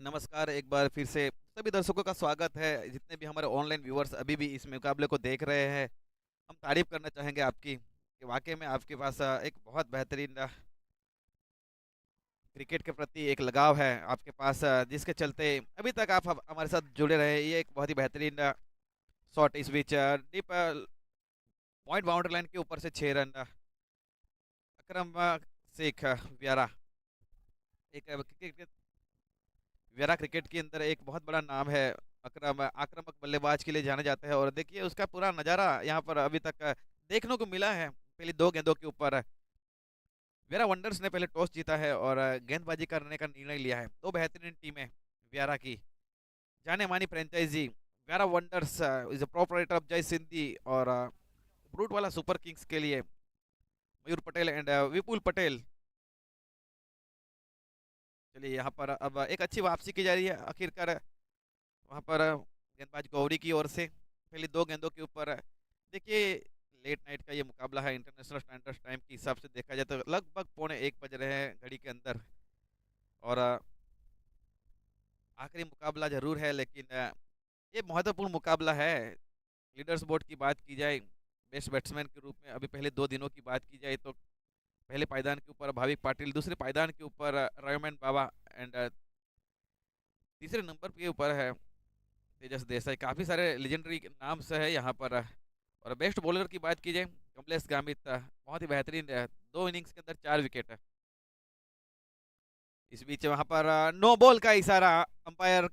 नमस्कार, एक बार फिर से सभी दर्शकों का स्वागत है। जितने भी हमारे ऑनलाइन व्यूअर्स अभी भी इस मुकाबले को देख रहे हैं, हम तारीफ करना चाहेंगे आपकी कि वाकई में आपके पास एक बहुत बेहतरीन क्रिकेट के प्रति एक लगाव है आपके पास, जिसके चलते अभी तक आप हमारे साथ जुड़े रहे। ये एक बहुत ही बेहतरीन शॉट इस बीच डीप पॉइंट बाउंड्री लाइन के ऊपर से 6 रन। अकरम शेख व्यारा एक क्रिकेट वेरा क्रिकेट के अंदर एक बहुत बड़ा नाम है। आक्रामक बल्लेबाज के लिए जाना जाता है और देखिए उसका पूरा नज़ारा यहाँ पर अभी तक देखने को मिला है। पहली दो गेंदों के ऊपर वेरा वंडर्स ने पहले टॉस जीता है और गेंदबाजी करने का निर्णय लिया है। दो बेहतरीन टीमें वेरा की, जाने मानी franchise Vyara wonders is proprietor of Jay Sindhi और ब्रूट वाला सुपर किंग्स के लिए मयूर पटेल एंड विपुल पटेल। चलिए यहाँ पर अब एक अच्छी वापसी की जा रही है आखिरकार वहाँ पर गेंदबाज गौरी की ओर से पहली दो गेंदों के ऊपर। देखिए लेट नाइट का ये मुकाबला है, इंटरनेशनल स्टैंडर्ड टाइम के हिसाब से देखा जाए तो लगभग 1:45 बज रहे हैं घड़ी के अंदर। और आखिरी मुकाबला जरूर है, लेकिन ये महत्वपूर्ण मुकाबला है। लीडर्स बोर्ड की बात की जाए, बेस्ट बैट्समैन के रूप में अभी पहले 2 दिनों की बात की जाए तो पहले पायदान के ऊपर भाविक पाटिल, दूसरे पायदान के ऊपर रयोमैन बाबा एंड तीसरे नंबर के ऊपर है तेजस देसाई। काफ़ी सारे लेजेंडरी नाम से है यहाँ पर। और बेस्ट बॉलर की बात की जाए कमलेश गामित, बहुत ही बेहतरीन 2 इनिंग्स के अंदर 4 विकेट। इस बीच वहाँ पर नो बॉल का इशारा, अंपायर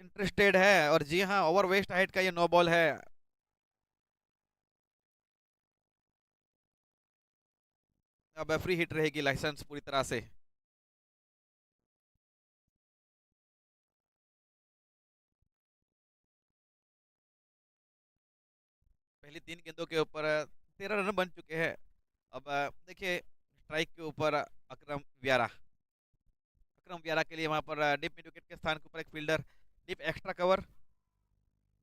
इंटरेस्टेड है और जी हाँ, ओवर वेस्ट हाइट का ये नो बॉल है। अब फ्री हिट रहेगी, लाइसेंस पूरी तरह से। पहली 3 गेंदों के ऊपर 13 रन बन चुके हैं। अब देखिए स्ट्राइक के ऊपर अक्रम व्यारा के लिए वहां पर डीप मिड विकेट के स्थान के ऊपर एक फील्डर, डीप एक्स्ट्रा कवर।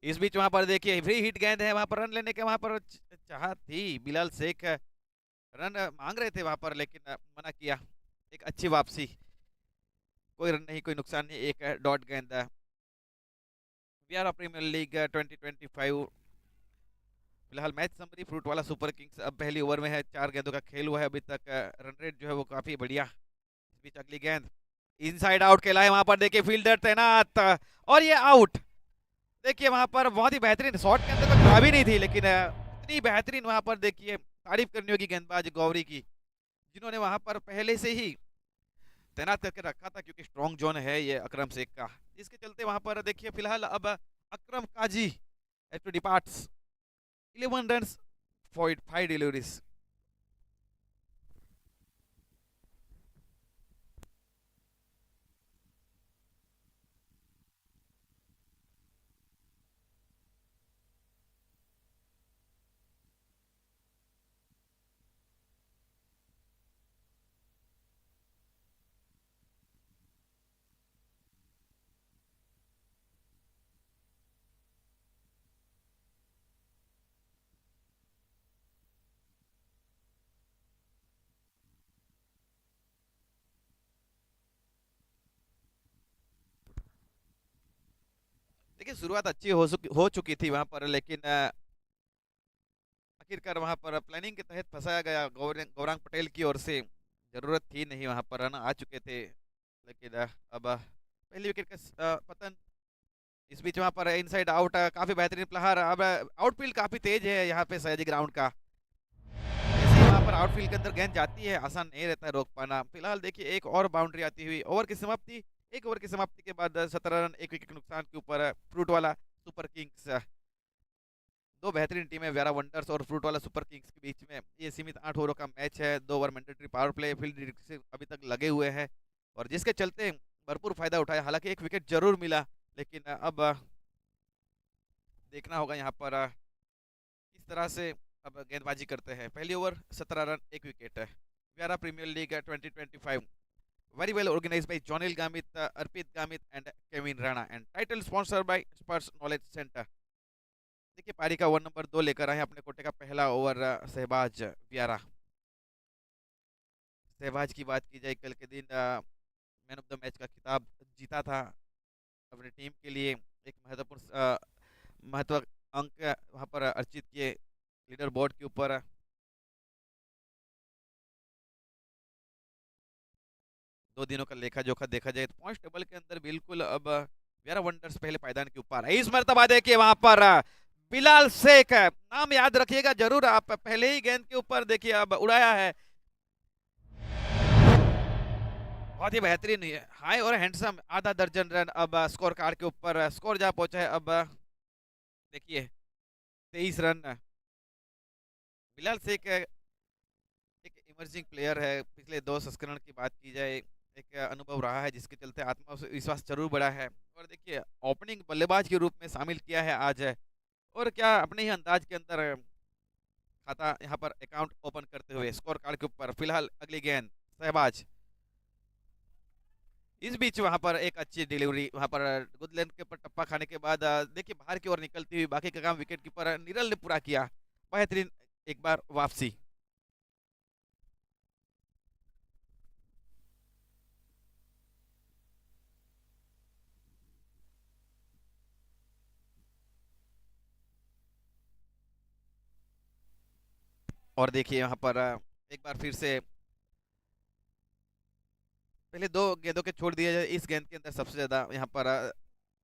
इस बीच वहां पर देखिए फ्री हिट गेंद है, वहां पर रन लेने के वहां पर चाह थी। बिलाल शेख रन मांग रहे थे वहां पर, लेकिन मना किया। एक अच्छी वापसी, कोई रन नहीं, कोई नुकसान नहीं, एक डॉट गेंद। व्यारा प्रीमियर लीग 2025 फिलहाल मैच समरी फ्रूट वाला सुपर किंग्स अब पहली ओवर में है। 4 गेंदों का खेल हुआ है अभी तक, रन रेट जो है वो काफी बढ़िया। इस बीच अगली गेंद इनसाइड आउट खेला है, वहां पर देखिए फील्डर तैनात और ये आउट। देखिए वहां पर बहुत ही बेहतरीन शॉट के अंदर तो खराबी नहीं थी, लेकिन इतनी बेहतरीन वहां पर देखिए तारीफ करनी होगी गेंदबाज गौरी की, जिन्होंने वहां पर पहले से ही तैनात करके रखा था, क्योंकि स्ट्रॉन्ग जोन है ये अकरम शेख का। इसके चलते वहां पर देखिए फिलहाल अब Akram Kazi have to departs 11 run 5 deliveries. देखिए शुरुआत अच्छी हो चुकी थी वहां पर, लेकिन आखिरकार वहां पर प्लानिंग के तहत फंसाया गया गौरांग पटेल की ओर से। जरूरत थी नहीं, वहां पर रन आ चुके थे, लेकिन अब पहली विकेट का पतन। इस बीच वहां पर इनसाइड आउट, काफी बेहतरीन प्रहार। अब आउटफील्ड काफी तेज है यहाँ पे सयाजी ग्राउंड का। जैसे ही वहां पर आउटफील्ड के अंदर गेंद जाती है, आसान नहीं रहता है रोक पाना। फिलहाल देखिए एक और बाउंड्री आती हुई, ओवर की समाप्ति। एक ओवर की समाप्ति के बाद 17 रन 1 विकेट के नुकसान के ऊपर फ्रूट वाला सुपर किंग्स। दो बेहतरीन टीमें वेरा वंडर्स और फ्रूट वाला सुपर किंग्स के बीच में ये सीमित 8 ओवरों का मैच है। 2 over mandatory power play field से अभी तक लगे हुए हैं, और जिसके चलते भरपूर फायदा उठाया। हालांकि एक विकेट जरूर मिला, लेकिन अब देखना होगा यहाँ पर किस तरह से अब गेंदबाजी करते हैं। पहली over 17 run 1 wicket. Vyara premier league 2025 very well organized by Jonil Gamit, Arpit Gamit and Kevin Rana, and title sponsored by Spurs Knowledge Center। देखिए पारी का ओवर नंबर 2 लेकर आए अपने कोटे का पहला ओवर शहबाज व्यारा। शहबाज की बात की जाए, कल के दिन मैन ऑफ द मैच का खिताब जीता था अपनी टीम के लिए। एक महत्वपूर्ण महत्व अंक वहां पर अर्जित किए लीडर बोर्ड के ऊपर। दो दिनों का लेखा जोखा देखा जाए तो पॉइंट टेबल के अंदर बिल्कुल अब वेरा वंडर्स पहले पायदान के ऊपर है। इस मर्तबा देखिए वहां पर बिलाल शेख है, नाम याद रखिएगा जरूर आप, पहले ही गेंद के ऊपर देखिए अब उड़ाया है। बहुत ही बेहतरीन हाई और हैंडसम आधा दर्जन रन अब स्कोर कार्ड के ऊपर स्कोर जा पहुंचा है। अब देखिए 23 रन। बिलाल शेख एक इमर्जिंग प्लेयर है, पिछले दो संस्करण की बात की जाए एक अनुभव रहा है जिसके चलते आत्मविश्वास जरूर बढ़ा है। और देखिए ओपनिंग बल्लेबाज के रूप में शामिल किया है आज है, और क्या अपने ही अंदाज के अंदर खाता यहाँ पर अकाउंट ओपन करते हुए स्कोर कार्ड के ऊपर। फिलहाल अगली गेंद शहबाज, इस बीच वहां पर एक अच्छी डिलीवरी वहां पर गुड लेंथ के ऊपर टप्पा खाने के बाद देखिए बाहर की ओर निकलती हुई बाकी का काम विकेट कीपर निरल ने पूरा किया। बेहतरीन एक बार वापसी। और देखिए यहाँ पर एक बार फिर से पहले दो गेंदों के छोड़ दिया जाए, इस गेंद के अंदर सबसे ज्यादा यहाँ पर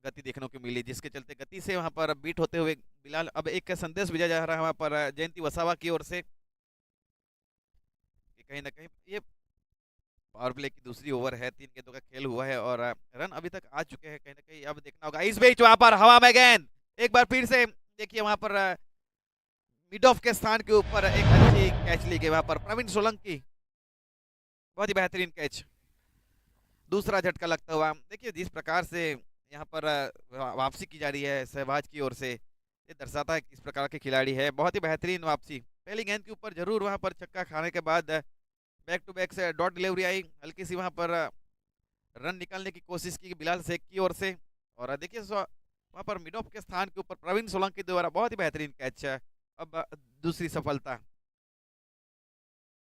गति देखने को मिली, जिसके चलते गति से वहां पर बीट होते हुए बिलाल अब एक का संदेश भेजा जा रहा है वहां पर जयंती वसावा की ओर से कि कहीं ना कहीं ये पावर प्ले की दूसरी ओवर है, 3 गेंदों का खेल हुआ है और रन अभी तक आ चुके हैं, कहीं ना कहीं अब देखना होगा। इस बीच वहां पर हवा में गेंद एक बार फिर से देखिए वहां पर मिड ऑफ के स्थान के ऊपर एक अच्छी कैच ली गई वहां पर प्रवीण सोलंकी, बहुत ही बेहतरीन कैच। दूसरा झटका लगता हुआ देखिए जिस प्रकार से यहाँ पर वापसी की जा रही है सहवाज की ओर से, ये दर्शाता है किस प्रकार के खिलाड़ी है। बहुत ही बेहतरीन वापसी, पहली गेंद के ऊपर जरूर वहां पर छक्का खाने के बाद बैक टू बैक से डॉट डिलीवरी आई, हल्की सी वहां पर रन निकालने की कोशिश की बिलाल शेख की ओर से। और देखिए वहां पर मिड ऑफ के स्थान के ऊपर प्रवीण सोलंकी द्वारा बहुत ही बेहतरीन कैच है। अब दूसरी सफलता।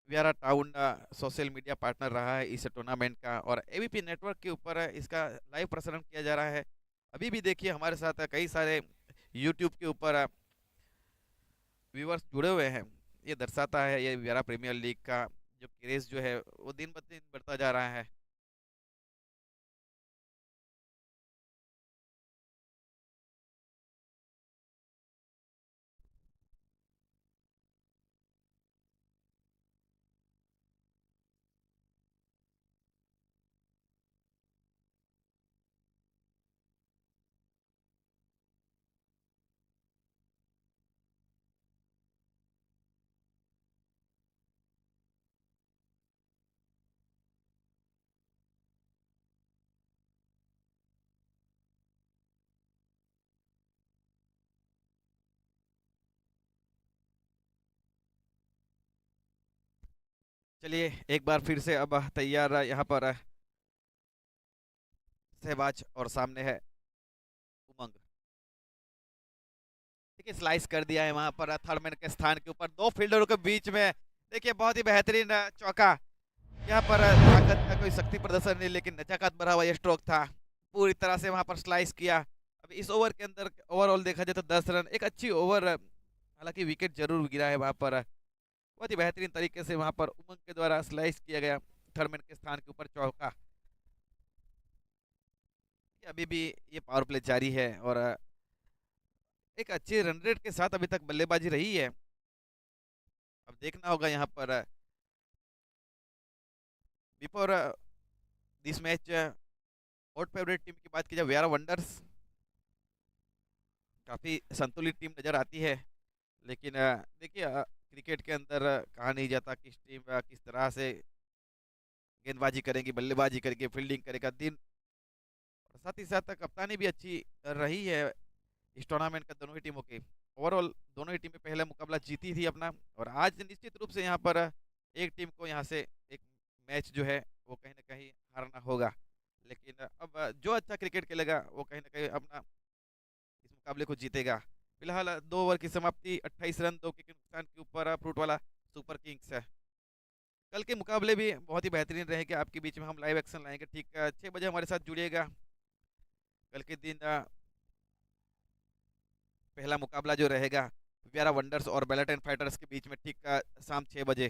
वियारा टाउन सोशल मीडिया पार्टनर रहा है इस टूर्नामेंट का और एबीपी नेटवर्क के ऊपर इसका लाइव प्रसारण किया जा रहा है। अभी भी देखिए हमारे साथ कई सारे यूट्यूब के ऊपर व्यूवर्स जुड़े हुए हैं, ये दर्शाता है ये वियारा प्रीमियर लीग का जो क्रेज जो है वो दिन ब दिन बढ़ता जा रहा है। चलिए एक बार फिर से अब तैयार यहाँ पर सहबाज और सामने है उमंग। देखिए स्लाइस कर दिया है वहां पर थर्ड मैन के स्थान के ऊपर दो फील्डरों के बीच में। देखिए बहुत ही बेहतरीन चौका, यहाँ पर ताकत का कोई शक्ति प्रदर्शन नहीं लेकिन नजाकत भरा हुआ ये स्ट्रोक था, पूरी तरह से वहां पर स्लाइस किया। अब इस ओवर के अंदर ओवरऑल देखा जाए तो 10 रन, एक अच्छी ओवर, हालांकि विकेट जरूर गिरा है वहां पर। बहुत ही बेहतरीन तरीके से वहां पर उमंग के द्वारा स्लाइस किया गया थर्ड मैन के स्थान के ऊपर चौका। अभी भी ये पावर प्ले जारी है और एक अच्छे रन रेट के साथ अभी तक बल्लेबाजी रही है। अब देखना होगा यहाँ पर before this match hot favourite team की बात की जाए वेरा वंडर्स काफी संतुलित टीम नजर आती है, लेकिन देखिए क्रिकेट के अंदर कहा नहीं जाता किस टीम किस तरह से गेंदबाजी करेंगी, बल्लेबाजी करेंगे, फील्डिंग करेगा दिन। और साथ ही साथ कप्तानी भी अच्छी रही है इस टूर्नामेंट का दोनों ही टीमों की। ओवरऑल दोनों ही टीमें पहले मुकाबला जीती थी अपना, और आज निश्चित रूप से यहाँ पर एक टीम को यहाँ से एक मैच जो है वो कहीं ना कहीं हारना होगा, लेकिन अब जो अच्छा क्रिकेट खेलेगा वो कहीं ना कहीं अपना इस मुकाबले को जीतेगा। फिलहाल 2 ओवर की समाप्ति, 28 रन 2 के नुकसान के ऊपर फ्रूट वाला सुपर किंग्स है। कल के मुकाबले भी बहुत ही बेहतरीन रहेंगे आपके बीच में, हम लाइव एक्शन लाएंगे। ठीक 6 बजे हमारे साथ जुड़िएगा। कल के दिन पहला मुकाबला जो रहेगा व्यारा वंडर्स और बेलाटेन फाइटर्स के बीच में, ठीक शाम 6 बजे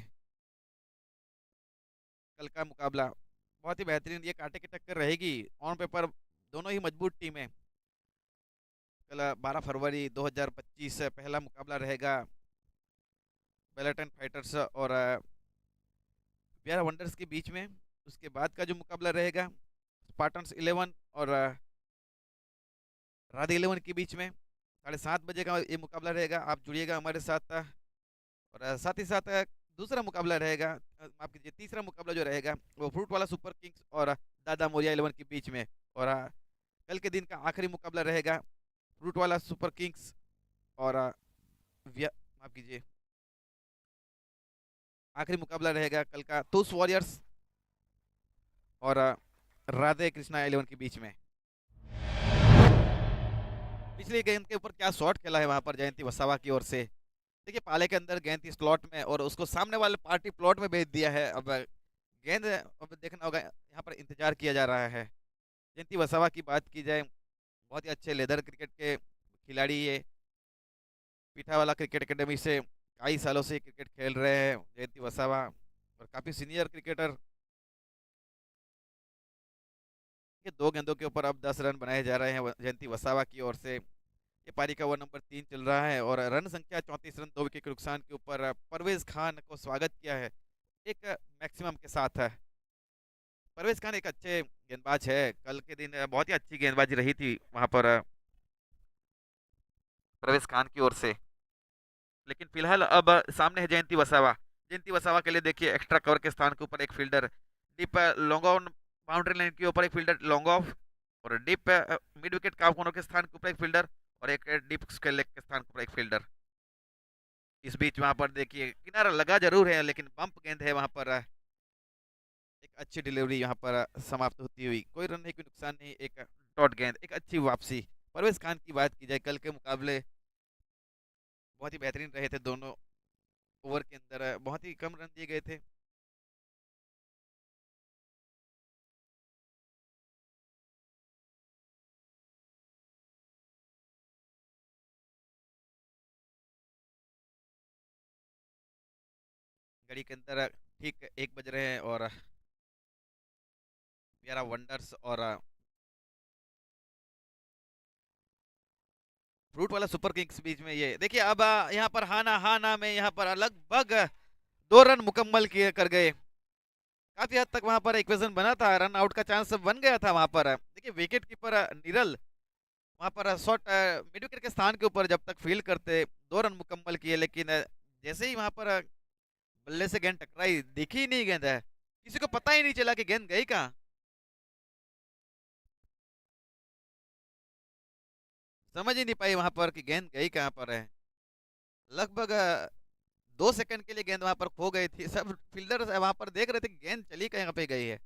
कल का मुकाबला बहुत ही बेहतरीन, ये कांटे की टक्कर रहेगी। ऑन पेपर दोनों ही मजबूत टीमें। कल 12 फरवरी 2025 पहला मुकाबला रहेगा बेलाटेन फाइटर्स और व्यारा वंडर्स के बीच में। उसके बाद का जो मुकाबला रहेगा स्पार्टन्स 11 और राधे 11 के बीच में 7:30 बजे का ये मुकाबला रहेगा। आप जुड़िएगा हमारे साथ। और साथ ही साथ दूसरा मुकाबला रहेगा, माफ कीजिए, तीसरा मुकाबला जो रहेगा वो फ्रूट वाला सुपर किंग्स और दादा मोरिया 11 के बीच में। और कल के दिन का आखिरी मुकाबला रहेगा फ्रूट वाला सुपर किंग्स और माफ कीजिए, आखिरी मुकाबला रहेगा कल का तूस वॉरियर्स और राधे कृष्णा 11 के बीच में। पिछली गेंद के ऊपर क्या शॉट खेला है वहां पर जयंती वसावा की ओर से। देखिए पाले के अंदर गेंद थी स्लॉट में और उसको सामने वाले पार्टी प्लॉट में भेज दिया है। अब गेंद अब देखना होगा, यहाँ पर इंतजार किया जा रहा है। जयंती वसावा की बात की जाए, बहुत ही अच्छे लेदर क्रिकेट के खिलाड़ी ये, पीठावाला क्रिकेट एकेडमी से कई सालों से क्रिकेट खेल रहे हैं जयंती वसावा, और काफी सीनियर क्रिकेटर। ये 2 गेंदों के ऊपर अब 10 रन बनाए जा रहे हैं जयंती वसावा की ओर से। ये पारी का ओवर नंबर 3 चल रहा है और रन संख्या 34 रन, 2 विकेट के नुकसान के ऊपर परवेज खान को स्वागत किया है एक मैक्सिमम के साथ है। परवेज खान एक अच्छे गेंदबाज है, कल के दिन बहुत ही अच्छी गेंदबाजी रही थी वहां पर परवेज खान की ओर से। लेकिन फिलहाल अब सामने है जयंती वसावा। जयंती वसावा के लिए देखिए एक्स्ट्रा कवर के स्थान के ऊपर एक fielder, deep long on boundary line के ऊपर एक फील्डर लॉन्ग ऑफ, और डीप मिड विकेट काफ कोनों के स्थान के ऊपर एक फील्डर, और एक डीप स्क्वायर लेग के स्थान के ऊपर एक फील्डर। इस बीच वहां पर देखिए किनारा लगा जरूर है लेकिन बम्प गेंद है वहां पर। एक अच्छी डिलीवरी यहाँ पर समाप्त होती हुई, कोई रन नहीं, कोई नुकसान नहीं, एक डॉट गेंद, एक अच्छी वापसी। परवेज खान की बात की जाए, कल के मुकाबले बहुत ही बेहतरीन रहे थे दोनों। ओवर के अंदर बहुत ही कम रन दिए गए थे। घड़ी के अंदर ठीक 1 बज रहे हैं और प्यारा वंडर्स और फ्रूट वाला सुपर किंग्स बीच में, ये देखिए अब यहाँ पर हाना हाना में यहाँ पर लगभग 2 रन मुकम्मल किए कर गए। काफी हद तक वहां पर इक्वेशन बना था, रन आउट का चांस बन गया था वहां पर। देखिए विकेट कीपर निरल वहां पर शॉट मिड विकेट के स्थान के ऊपर जब तक फील्ड करते 2 रन मुकम्मल किए, लेकिन जैसे ही वहां पर बल्ले से गेंद टकराई, दिखी ही नहीं गेंद है, किसी को पता ही नहीं चला कि गेंद गई कहाँ। समझ ही नहीं पाई वहां पर कि गेंद गई कहाँ पर है। लगभग 2 सेकंड के लिए गेंद वहां पर खो गई थी, सब फील्डर वहां पर देख रहे थे कि गेंद चली कहाँ पे गई है।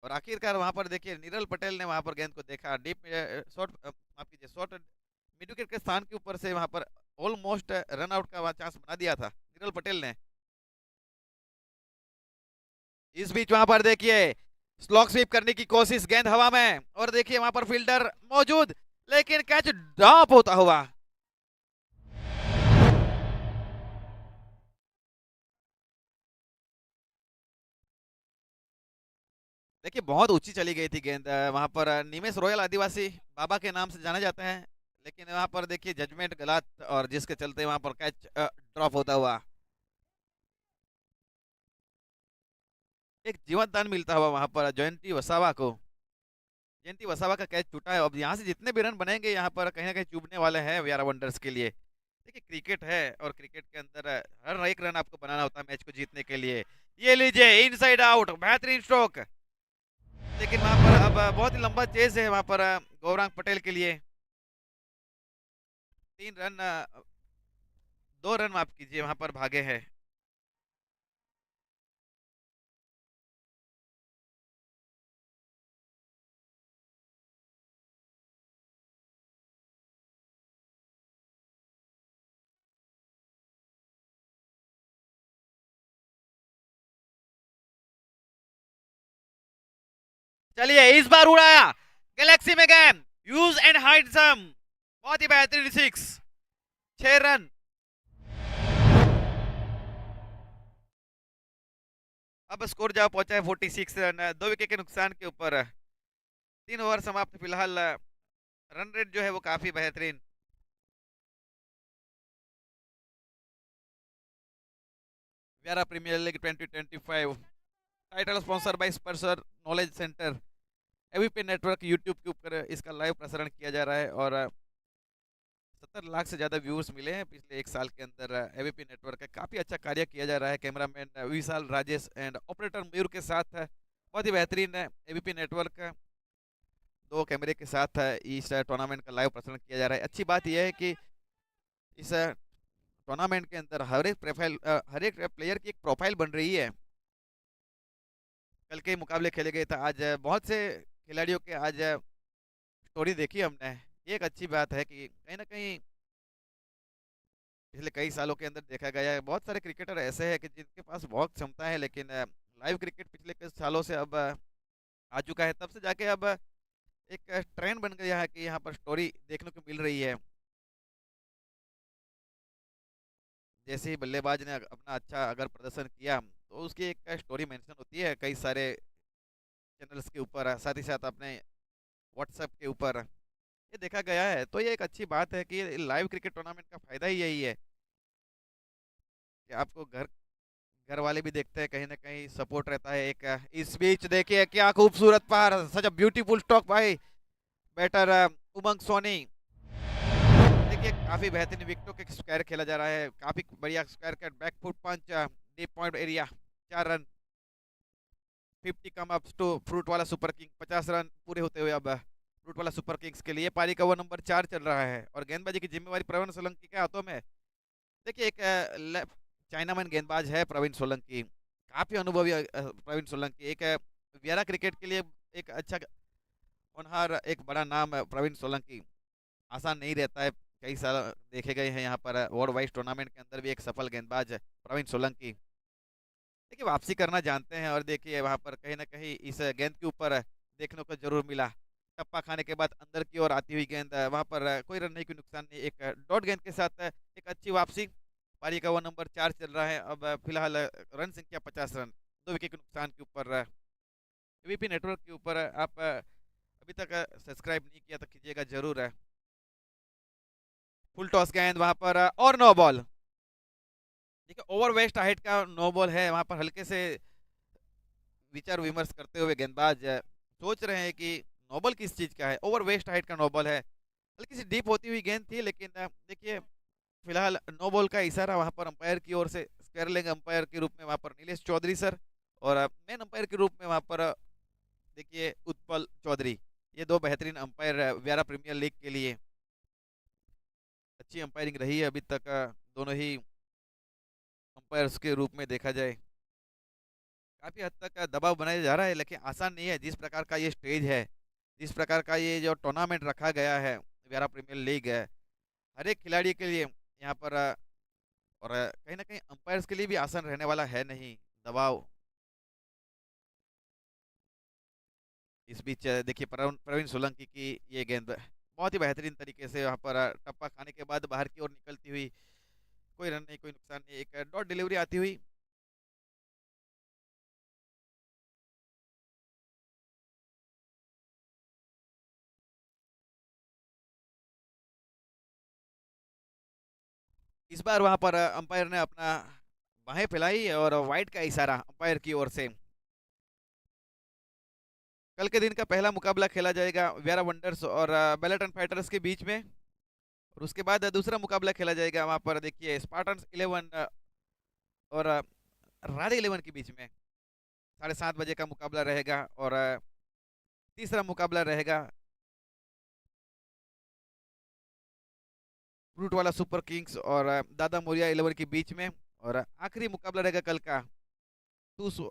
और आखिरकार वहां पर देखिए नीरल पटेल ने वहां पर गेंद को देखा, डीप शॉट, माफ कीजिए, शॉट मिड विकेट के स्थान के ऊपर से वहां पर ऑलमोस्ट रन आउट का चांस बना दिया था नीरल पटेल ने। इस बीच वहां पर देखिए स्लॉक स्वीप करने की कोशिश, गेंद हवा में, और देखिए वहां पर फील्डर मौजूद, लेकिन कैच ड्रॉप होता हुआ। देखिए बहुत ऊंची चली गई थी गेंद, वहां पर निमेश रॉयल आदिवासी बाबा के नाम से जाने जाते हैं, लेकिन वहां पर देखिए जजमेंट गलत, और जिसके चलते वहां पर कैच ड्रॉप होता हुआ। एक जीवन दान मिलता हुआ वहां पर जयंती वसावा को। जयंती वसावा का कैच छूटा है। अब यहाँ से जितने भी रन बनेंगे यहाँ पर कहीं ना कहीं चुभने वाले हैं व्यारा वंडर्स के लिए। देखिए क्रिकेट है और क्रिकेट के अंदर हर एक रन आपको बनाना होता है मैच को जीतने के लिए। ये लीजिए इनसाइड आउट, बेहतरीन स्ट्रोक, लेकिन वहां पर अब बहुत ही लंबा चेज है वहां पर गौरांग पटेल के लिए। 3 रन, 2 रन माफ कीजिए वहां पर भागे हैं। चलिए इस बार उड़ाया गैलेक्सी में गेम, यूज एंड हाइड सम, बहुत ही बेहतरीन सिक्स, 6 रन। अब स्कोर जा पहुंचा है 46 रन, 2 विकेट के नुकसान के ऊपर। 3 ओवर समाप्त फिलहाल, रन रेट जो है वो काफी बेहतरीन। Vyara premier league 2025 title sponsor by Sparshar knowledge centre, ABP network YouTube के ऊपर इसका लाइव प्रसारण किया जा रहा है और 70 लाख से ज़्यादा व्यूअर्स मिले हैं पिछले 1 साल के अंदर। एबीपी नेटवर्क का काफ़ी अच्छा कार्य किया जा रहा है, cameraman Vishal Rajesh and operator Mayur के साथ है। बहुत ही बेहतरीन है एबीपी नेटवर्क का, 2 कैमरे के साथ इस टूर्नामेंट का लाइव प्रसारण किया जा रहा है। अच्छी बात यह है कि इस टूर्नामेंट के अंदर हर एक प्लेयर की एक प्रोफाइल बन रही है। कल के मुकाबले खेले गए थे, आज बहुत से खिलाड़ियों के आज स्टोरी देखी हमने। ये एक अच्छी बात है कि कहीं ना कहीं पिछले कई सालों के अंदर देखा गया है बहुत सारे क्रिकेटर ऐसे हैं कि जिनके पास बहुत क्षमता है, लेकिन लाइव क्रिकेट पिछले कई सालों से अब आ चुका है, तब से जाके अब एक ट्रेंड बन गया है कि यहाँ पर स्टोरी देखने को मिल रही है। जैसे ही बल्लेबाज ने अपना अच्छा अगर प्रदर्शन किया तो उसकी एक स्टोरी मेंशन होती है कई सारे चैनल्स के ऊपर, साथ ही साथ अपने व्हाट्सएप के ऊपर। ये देखा गया है, तो ये एक अच्छी बात है कि लाइव क्रिकेट टूर्नामेंट का फायदा ही यही है कि आपको घर घर वाले भी देखते हैं, कहीं ना कहीं सपोर्ट रहता है एक। इस बीच देखिए क्या खूबसूरत पार, सच अ ब्यूटीफुल स्टॉक भाई बैटर उमंग सोनी। देखिए काफी बेहतरीन विकेटों के स्क्वायर खेला जा रहा है, काफी बढ़िया square cut, back foot punch, deep point area, 4 run. 50 come up to fruit वाला सुपर किंग, 50 रन पूरे होते हुए अब फ्रूट वाला सुपर किंग्स के लिए पारी का ओवर नंबर 4 चल रहा है और गेंदबाजी की जिम्मेवारी प्रवीण सोलंकी के हाथों में। देखिए एक चाइनामैन गेंदबाज है प्रवीण सोलंकी, काफी अनुभवी प्रवीण सोलंकी, एक वियरा क्रिकेट के लिए एक अच्छा होनहार, एक बड़ा नाम है प्रवीण सोलंकी। आसान नहीं रहता है, कई साल देखे गए हैं यहाँ पर वर्ल्ड वाइड टूर्नामेंट के अंदर भी एक सफल गेंदबाज है प्रवीण सोलंकी। देखिए वापसी करना जानते हैं और देखिए वहाँ पर कहीं ना कहीं इस गेंद के ऊपर देखने को जरूर मिला, टप्पा खाने के बाद अंदर की ओर आती हुई गेंद, वहाँ पर कोई रन नहीं, कोई नुकसान नहीं, एक डॉट गेंद के साथ एक अच्छी वापसी। पारी का ओवर नंबर 4 चल रहा है अब फिलहाल, रन संख्या 50 रन, 2 विकेट के नुकसान के ऊपर। एबीपी नेटवर्क के ऊपर आप अभी तक सब्सक्राइब नहीं किया तो कीजिएगा जरूर है। फुल टॉस गेंद वहां पर और नो बॉल। देखिए ओवर वेस्ट हाइट का नो बॉल है, वहां पर हल्के से विचार विमर्श करते हुए गेंदबाज सोच रहे हैं कि नो बॉल किस चीज का है। ओवर वेस्ट हाइट का नो बॉल है, हल्की सी डीप होती हुई गेंद थी, लेकिन देखिए फिलहाल नो बॉल का इशारा वहां पर अंपायर की ओर से, स्क्वेयरलिंग अंपायर के रूप में वहां पर नीलेश चौधरी सर और मेन अंपायर के रूप में वहां पर देखिए उत्पल चौधरी। ये 2 बेहतरीन अंपायर व्यारा प्रीमियर लीग के लिए। अच्छी अंपायरिंग रही है अभी तक, दोनों ही अंपायर्स के रूप में देखा जाए काफी हद तक दबाव बनाया जा रहा है, लेकिन आसान नहीं है। जिस प्रकार का ये स्टेज है, जिस प्रकार का ये जो टूर्नामेंट रखा गया है व्यारा प्रीमियर लीग है, हर एक खिलाड़ी के लिए यहाँ पर और कहीं ना कहीं अंपायर्स के लिए भी आसान रहने वाला है नहीं दबाव। इस बीच देखिए प्रवीण सोलंकी की ये गेंद बहुत ही बेहतरीन तरीके से वहाँ पर टप्पा खाने के बाद बाहर की ओर निकलती हुई, कोई रन नहीं, कोई नुकसान नहीं, एक डॉट डिलीवरी आती हुई। इस बार वहां पर अंपायर ने अपना बाहें फैलाई और वाइड का इशारा अंपायर की ओर से। कल के दिन का पहला मुकाबला खेला जाएगा व्यारा वंडर्स और बेलेटन फाइटर्स के बीच में, और उसके बाद दूसरा मुकाबला खेला जाएगा वहां पर देखिए स्पार्टन्स 11 और राधे 11 के बीच में। 7:30 बजे का मुकाबला रहेगा और तीसरा मुकाबला रहेगा फ्रूट वाला सुपर किंग्स और दादा मोरिया 11 के बीच में, और आखिरी मुकाबला रहेगा कल का टूस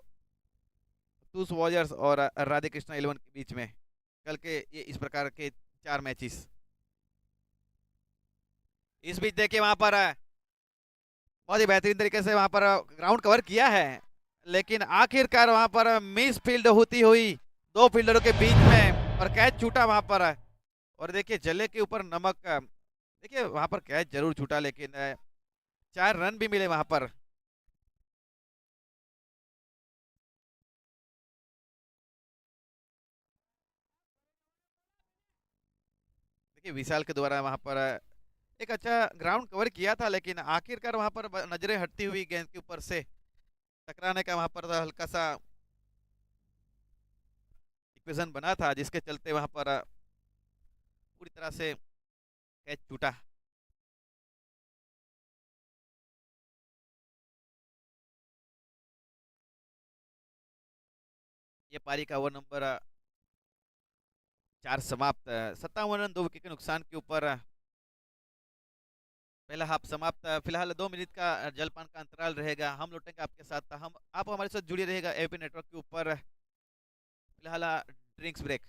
टूस वॉरियर्स और राधे कृष्णा 11 के बीच में। कल के ये इस प्रकार के 4 मैचेस। इस बीच देखिए वहां पर बहुत ही बेहतरीन तरीके से वहां पर ग्राउंड कवर किया है, लेकिन आखिरकार वहां पर मिस फील्ड होती हुई दो फील्डरों के बीच में और कैच छूटा वहां पर। और देखिए जले के ऊपर नमक, देखिए वहां पर कैच जरूर छूटा लेकिन 4 रन भी मिले वहां पर। देखिए विशाल के द्वारा वहां पर एक अच्छा ग्राउंड कवर किया था, लेकिन आखिरकार वहां पर नजरें हटती हुई गेंद के ऊपर से टकराने का वहां पर हल्का सा इक्वेशन बना था, जिसके चलते वहां पर पूरी तरह से कैच छूटा। ये पारी का ओवर नंबर 4 समाप्त। 57 रन 2 विकेट के नुकसान के ऊपर पहला हाफ समाप्त। फिलहाल 2 मिनट का जलपान का अंतराल रहेगा। हम लौटेंगे आपके साथ, हम आप हमारे साथ जुड़े रहेगा एपी नेटवर्क के ऊपर। फिलहाल drinks break.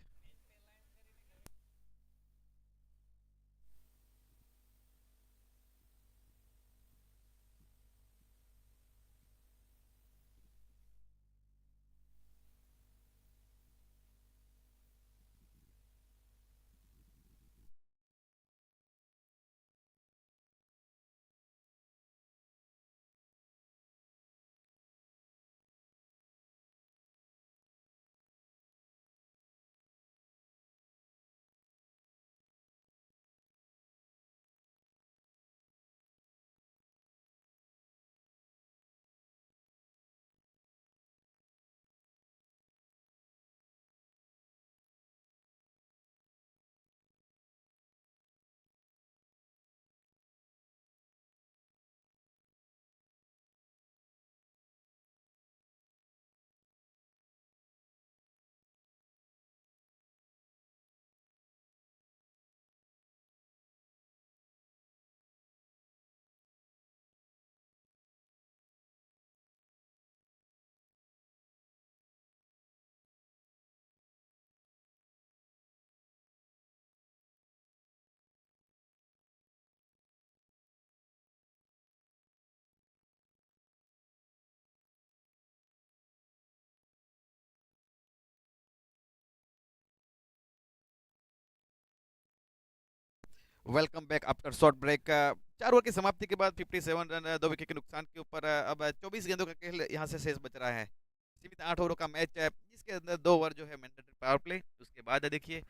Welcome back after short break. 4 over की समाप्ति के बाद 57 रन 2 विकेट के नुकसान के ऊपर अब 24 गेंदों का खेल यहाँ से शेष बच रहा है। सीमित 8 ओवरों का मैच है, जिसके अंदर 2 ओवर जो है मैंडेटरी पावर प्ले। उसके बाद देखिए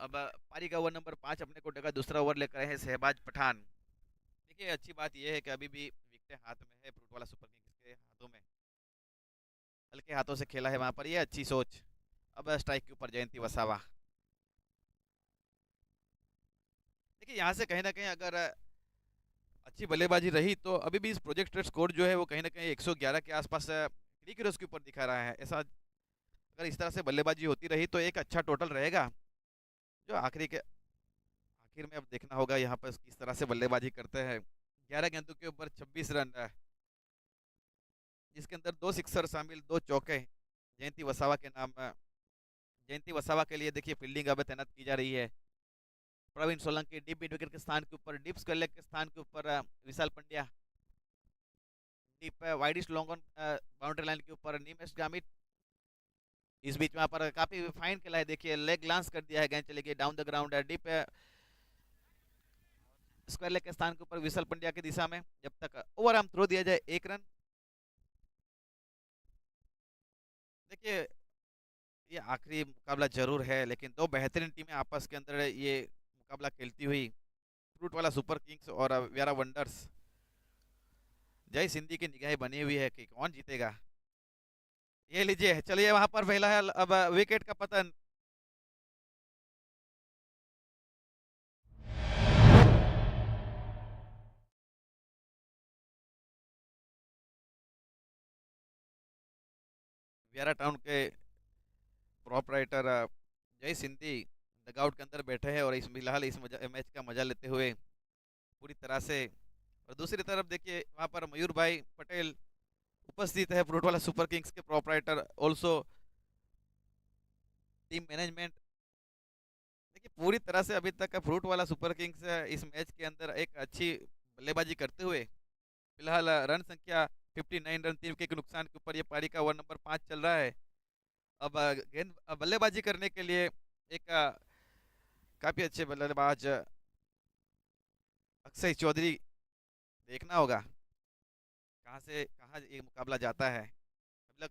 अब पारी का ओवर नंबर 5 अपने को डगा दूसरा ओवर लेकर आए हैं शहबाज पठान। देखिए अच्छी बात यह है कि अभी भी विकेटें हाथ में है फ्रूट वाला सुपर किंग्स के हाथों में, हल्के हाथों से खेला है वहां पर, यह अच्छी सोच। अब स्ट्राइक के ऊपर जयंती वसावा। देखिए यहाँ से कहीं ना कहीं अगर अच्छी बल्लेबाजी रही तो अभी भी इस प्रोजेक्टेड स्कोर जो है वो कहीं ना कहीं 111 के आसपास क्रिकेटर्स के ऊपर दिखा रहा है। ऐसा अगर इस तरह से बल्लेबाजी होती रही तो एक अच्छा टोटल रहेगा, जो आखिरी के आखिर में अब देखना होगा यहाँ पर किस तरह से बल्लेबाजी करते हैं। 11 गेंदों के ऊपर 26 रन, जिसके अंदर 2 सिक्सर शामिल, 2 चौके जयंती वसावा के नाम। जयंती वसावा के लिए देखिए फील्डिंग अब तैनात की जा रही है। Praveen Solanki deep mid wicket के स्थान के ऊपर, डीप स्क्वायर लेग के स्थान के ऊपर Vishal Pandya, deep widish long on boundary line के ऊपर नीमेश गामित। इस बीच वहां पर काफी फाइन खेला है, देखिए लेग लांस कर दिया है, गेंद चली गई down the ground. Deep square leg के स्थान के ऊपर विशाल पंड्या की दिशा में, जब तक ओवर आर्म थ्रो दिया जाए 1 रन। देखिए ये आखिरी मुकाबला जरूर है, लेकिन दो बेहतरीन टीमें आपस के अंदर ये मुकाबला खेलती हुई, फ्रूट वाला सुपर किंग्स और व्यारा वंडर्स। जय सिंधी की निगाहें बनी हुई है कि कौन जीतेगा। ये लीजिए चलिए वहां पर पहला है अब विकेट का पतन। व्यारा टाउन के प्रोपराइटर जय सिंधी डगआउट के अंदर बैठे हैं और इस फिलहाल इस मैच का मजा लेते हुए पूरी तरह से। और दूसरी तरफ देखिए वहां पर मयूर भाई पटेल उपस्थित है, फ्रूट वाला सुपर किंग्स के प्रोपराइटर, ऑल्सो टीम मैनेजमेंट। देखिए पूरी तरह से अभी तक फ्रूट वाला सुपर किंग्स इस मैच के अंदर एक अच्छी बल्लेबाजी करते हुए फिलहाल रन संख्या 59 रन 3 विकेट के नुकसान के ऊपर ये पारी का ओवर नंबर 5 चल रहा है। अब गेंद बल्लेबाजी करने के लिए एक काफी अच्छे बल्लेबाज अक्षय चौधरी देखना होगा कहाँ से कहाँ ये मुकाबला जाता है अभी लग।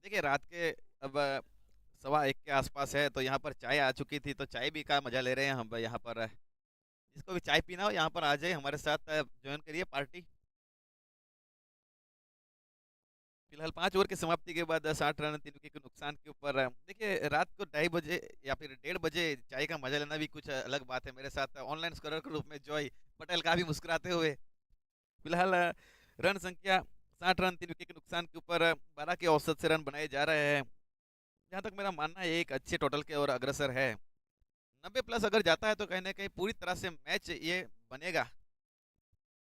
देखिए रात के अब 1:15 के आसपास है तो यहाँ पर चाय आ चुकी थी तो चाय भी का मजा ले रहे हैं हम यहाँ पर। जिसको भी चाय पीना हो यहाँ पर आ जाए हमारे साथ ज्वाइन करिए पार्टी। फिलहाल 5 ओवर की समाप्ति के बाद 60 रन 3 विकेट के नुकसान के ऊपर देखिए रात को 2:30 बजे या फिर 1:30 बजे चाय का मजा लेना भी कुछ अलग बात है। मेरे साथ ऑनलाइन स्कोरर के रूप में जॉय पटेल का भी मुस्कुराते हुए फिलहाल रन संख्या 60 रन 3 विकेट के नुकसान के ऊपर 12 के औसत से रन बनाए जा रहे हैं। जहाँ तक मेरा मानना है एक अच्छे टोटल के ओर अग्रसर है। 90+ अगर जाता है तो कहीं ना कहीं पूरी तरह से मैच ये बनेगा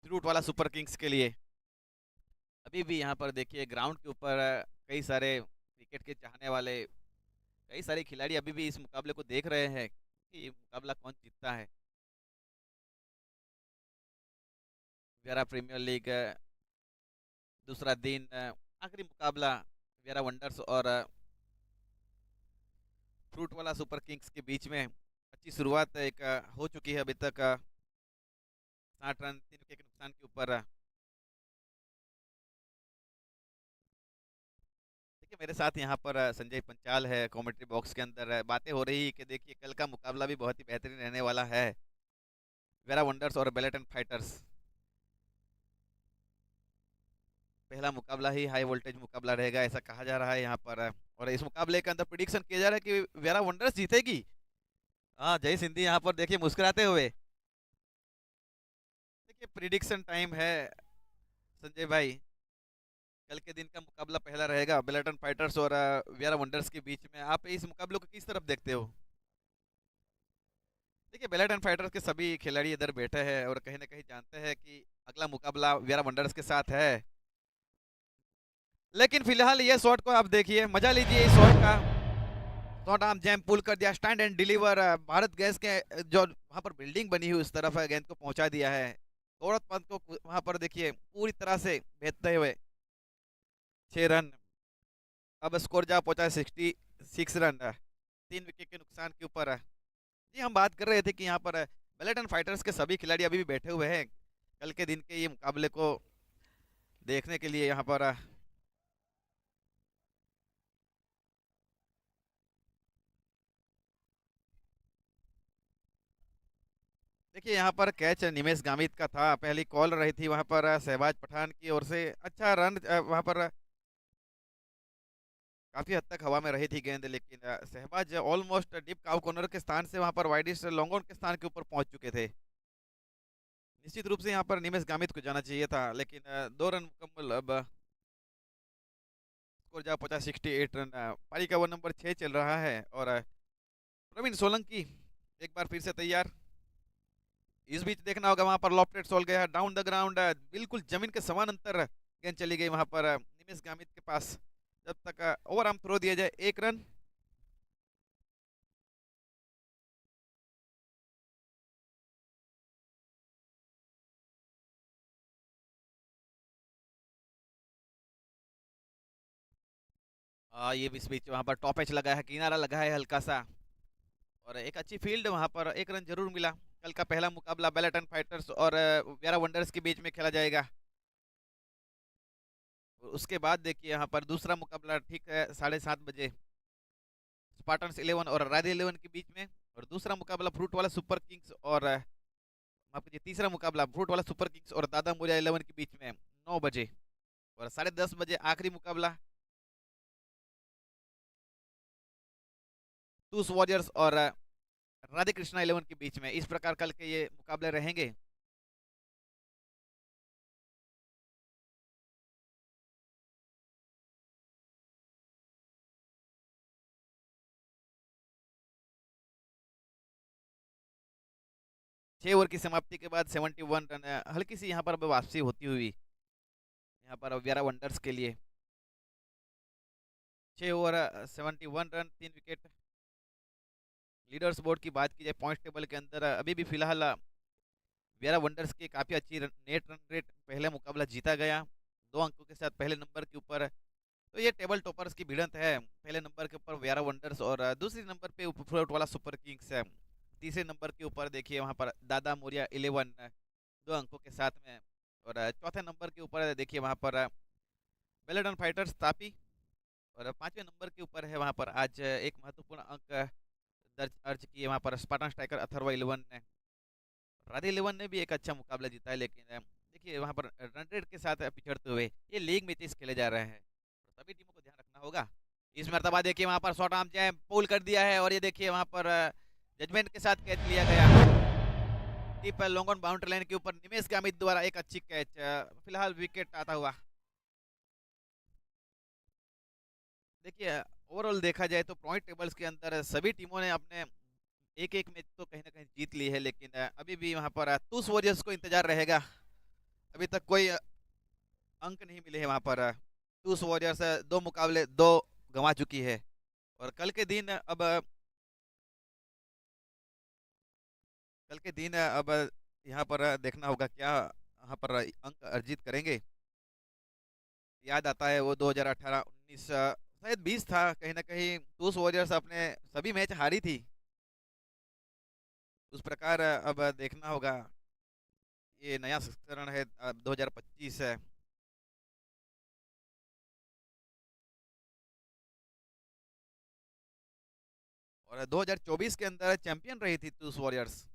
रूट वाला सुपर किंग्स के लिए। अभी भी यहाँ पर देखिए ग्राउंड के ऊपर कई सारे क्रिकेट के चाहने वाले कई सारे खिलाड़ी अभी भी इस मुकाबले को देख रहे हैं कि ये मुकाबला कौन जीतता है। वेरा प्रीमियर लीग दूसरा दिन आखिरी मुकाबला वेरा वंडर्स और फ्रूट वाला सुपर किंग्स के बीच में अच्छी शुरुआत एक हो चुकी है अभी तक 60 रन 3 विकेट के नुकसान के ऊपर। देखिए मेरे साथ यहाँ पर संजय पंचाल है कमेंट्री बॉक्स के अंदर बातें हो रही कि देखिए कल का मुकाबला भी बहुत ही बेहतरीन रहने वाला है। वेरा वंडर्स और बेलेटन फाइटर्स पहला मुकाबला ही हाई वोल्टेज मुकाबला रहेगा ऐसा कहा जा रहा है यहाँ पर। और इस मुकाबले के अंदर प्रिडिक्शन किया जा रहा है कि वेरा वंडर्स जीतेगी। हाँ जय सिंधी यहाँ पर देखिए मुस्कुराते हुए। देखिए प्रिडिक्शन टाइम है संजय भाई। कल के दिन का मुकाबला पहला रहेगा बेलेटन फाइटर्स और वेरा वंडर्स के बीच में। आप इस मुकाबले को किस तरफ देखते हो? देखिए बेलेटन फाइटर्स के सभी खिलाड़ी इधर बैठे हैं और कहीं ना कहीं जानते हैं कि अगला मुकाबला वेरा वंडर्स के साथ है। लेकिन फिलहाल ये शॉट को आप देखिए मजा लीजिए इस शॉट का। शॉट आर्म जैम पुल कर दिया stand and deliver. Bharat gas के जो वहां पर बिल्डिंग बनी हुई उस तरफ गेंद को पहुंचा दिया है। गौरव पंत को वहां पर देखिए पूरी तरह से भेजते हुए 6 रन। अब स्कोर जा पहुंचा 66 रन 3 विकेट के नुकसान के ऊपर। जी हम बात कर रहे थे कि यहाँ पर बेलेटन फाइटर्स के सभी खिलाड़ी अभी भी बैठे हुए हैं कल के दिन के ये मुकाबले को देखने के लिए यहाँ पर। देखिए यहाँ पर कैच निमेश गामित का था। पहली कॉल रही थी वहां पर शहबाज पठान की ओर से। अच्छा रन वहां पर काफी हद तक हवा में रही थी गेंद लेकिन Shahbaz almost deep cow corner के स्थान से वहां पर वाइडिश लॉन्ग ऑन के स्थान के ऊपर पहुंच चुके थे। निश्चित रूप से यहाँ पर निमेश गामित को जाना चाहिए था लेकिन 2 रन मुकम्मल। अब स्कोर जा पहुंचा 68 रन। पारी का ओवर नंबर 6 चल रहा है और प्रवीण सोलंकी एक बार फिर से तैयार। इस बीच देखना होगा वहां पर लॉफ्टेड सॉल गया डाउन द ग्राउंड बिल्कुल जमीन के समान अंतर गेंद चली गई वहां पर निमिष गामित के पास। जब तक ओवर आर्म थ्रो दिया जाए, 1 रन। ये इस बीच वहां पर टॉप एच लगा है, किनारा लगा है हल्का सा, और एक अच्छी फील्ड वहां पर 1 रन जरूर मिला। कल का पहला मुकाबला बेलेटन फाइटर्स और व्यारा वंडर्स के बीच में खेला जाएगा। उसके बाद देखिए यहाँ पर दूसरा मुकाबला ठीक है 7:30 बजे, स्पार्टन्स 11 और राधे 11 के बीच में। और दूसरा मुकाबला फ्रूट वाला सुपर किंग्स और माफ कीजिए, तीसरा मुकाबला फ्रूट वाला सुपर किंग्स और दादा मुरिया 11 के बीच में 9 बजे। और 10:30 बजे आखिरी मुकाबला टूस वॉरियर्स और राधे कृष्णा 11 के बीच में। इस प्रकार कल के ये मुकाबले रहेंगे। 6 ओवर की समाप्ति के बाद 71 रन, हल्की सी यहाँ पर वापसी होती हुई यहाँ पर व्यारा वंडर्स के लिए। 6 over 71 run, 3 wicket. Leaders board की बात की जाए पॉइंट टेबल के अंदर, अभी भी फिलहाल व्यारा वंडर्स की काफ़ी अच्छी नेट रन रेट, पहला मुकाबला जीता गया 2 अंकों के साथ पहले नंबर के ऊपर। तो ये टेबल टॉपर्स की भिड़ंत है। पहले नंबर के ऊपर व्यारा वंडर्स और दूसरे नंबर पे फ्लोट वाला सुपर किंग्स है। तीसरे नंबर के ऊपर देखिए वहाँ पर दादा मोरिया 11 2 अंकों के साथ में। और चौथे नंबर के ऊपर देखिए वहाँ पर बेलेडन फाइटर्स तापी। और 5वें नंबर के ऊपर है वहाँ पर आज एक महत्वपूर्ण अंक दर्ज अर्ज किए वहाँ पर स्पार्टन स्ट्राइकर अथर्वा 11 ने। राधे 11 ने भी एक अच्छा मुकाबला जीता है, लेकिन देखिए वहाँ पर रन रेट के साथ पिछड़ते हुए ये लीग मैचेस खेले जा रहे हैं, तो सभी टीमों को ध्यान रखना होगा। इस मरतबा देखिए वहाँ पर शॉर्ट आर्म जैम पुल कर दिया है, और ये देखिए वहाँ पर जजमेंट के साथ कैच लिया गया टीप लॉन्ग ऑन बाउंड्री लाइन के ऊपर। निमेश गामित द्वारा एक अच्छी कैच, फिलहाल विकेट आता हुआ। देखिए ओवरऑल देखा जाए तो पॉइंट टेबल्स के अंदर सभी टीमों ने अपने एक एक मैच तो कहीं ना कहीं जीत ली है, लेकिन अभी भी वहां पर टूस वॉरियर्स को इंतजार रहेगा। अभी तक कोई अंक नहीं मिले हैं वहां पर। टूस वॉरियर्स 2 मुकाबले 2 गंवा चुकी है, और कल के दिन अब यहाँ पर देखना होगा क्या यहाँ पर अंक अर्जित करेंगे। याद आता है वो 2018-19 शायद 20 था, कहीं ना कहीं टूस वॉरियर्स अपने सभी मैच हारी थी। उस प्रकार अब देखना होगा। ये नया संस्करण है, 2025 है। और 2024 के अंदर चैंपियन रही थी टूस वॉरियर्स।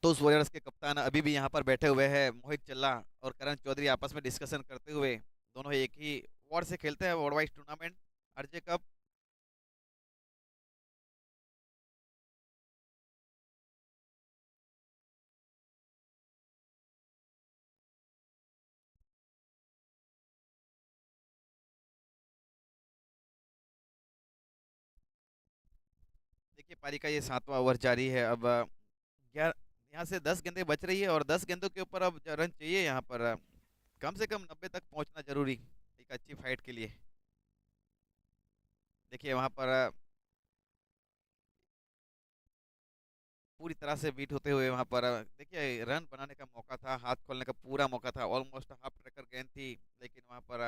टूस वॉरियर्स के कप्तान अभी भी यहाँ पर बैठे हुए हैं, मोहित चल्ला और करण चौधरी आपस में डिस्कशन करते हुए। दोनों एक ही वार्ड से खेलते हैं, ward wise tournament RJ cup. देखिए पारी का ये 7वां ओवर जारी है। अब यहाँ से 10 गेंदें बच रही है, और 10 गेंदों के ऊपर अब रन चाहिए यहाँ पर। कम से कम 90 तक पहुंचना जरूरी एक अच्छी फाइट के लिए। देखिए वहां पर पूरी तरह से बीट होते हुए वहां पर देखिए रन बनाने का मौका था, हाथ खोलने का पूरा मौका था, ऑलमोस्ट हाफ ट्रैकर गेंद थी, लेकिन वहां पर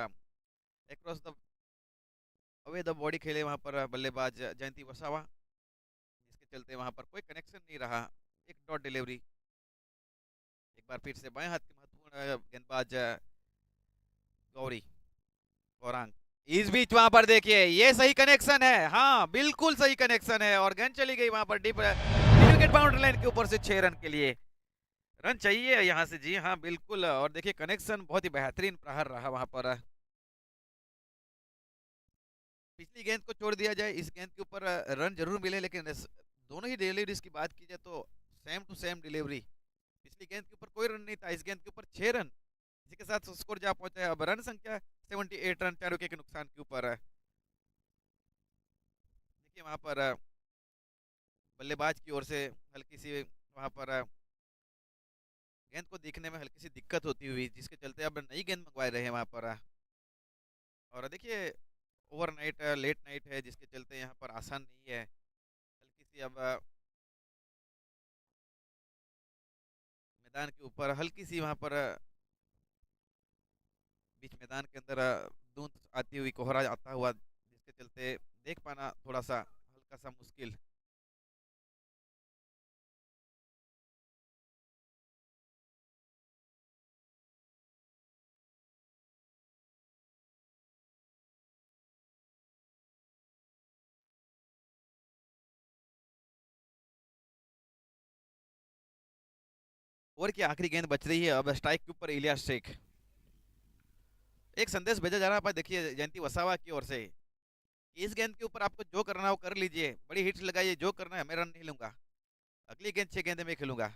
across the away the body खेले वहां पर बल्लेबाज जयंती वसावा, जिसके चलते वहां पर कोई कनेक्शन नहीं रहा। एक डॉट डिलीवरी। एक बार फिर से बाएं हाथ के महत्वपूर्ण गेंदबाज गौरी गौरांग। इस बीच वहां पर देखिए ये सही कनेक्शन है, हाँ बिल्कुल सही कनेक्शन है, और गेंद चली गई वहां पर डीप विकेट बाउंड्री लाइन के ऊपर से 6 रन के लिए। रन चाहिए यहाँ से, जी हाँ बिल्कुल। और देखिए कनेक्शन बहुत ही बेहतरीन प्रहार रहा वहां पर। पिछली गेंद को छोड़ दिया जाए, इस गेंद के ऊपर रन जरूर मिले, लेकिन दोनों ही डिलीवरीज की बात की जाए तो सेम टू सेम डिलीवरी। पिछली गेंद के ऊपर कोई रन नहीं था, इस गेंद के ऊपर 6 रन। इसी के साथ स्कोर जा पहुंचा है अब रन संख्या 78 रन 4 विकेट के नुकसान के ऊपर। देखिए वहां पर बल्लेबाज की ओर से हल्की सी वहां पर गेंद को देखने में हल्की सी दिक्कत होती हुई, जिसके चलते अब नई गेंद मंगवा रहे हैं वहां पर। और देखिए ओवर नाइट लेट नाइट है, जिसके चलते यहाँ पर आसान नहीं है। हल्की सी अब मैदान के ऊपर हल्की सी वहां पर बीच मैदान के अंदर धुंध आती हुई, कोहरा आता हुआ, जिसके चलते देख पाना थोड़ा सा हल्का सा मुश्किल। ओवर की आखिरी गेंद बच रही है अब स्ट्राइक के ऊपर इलियास शेख। एक संदेश भेजा जा रहा है, देखिए जयंती वसावा की ओर से, इस गेंद के ऊपर आपको जो करना हो कर लीजिए, बड़ी हिट्स लगाइए, जो करना है, मैं रन नहीं लूंगा, अगली गेंद 6 गेंद में खेलूंगा।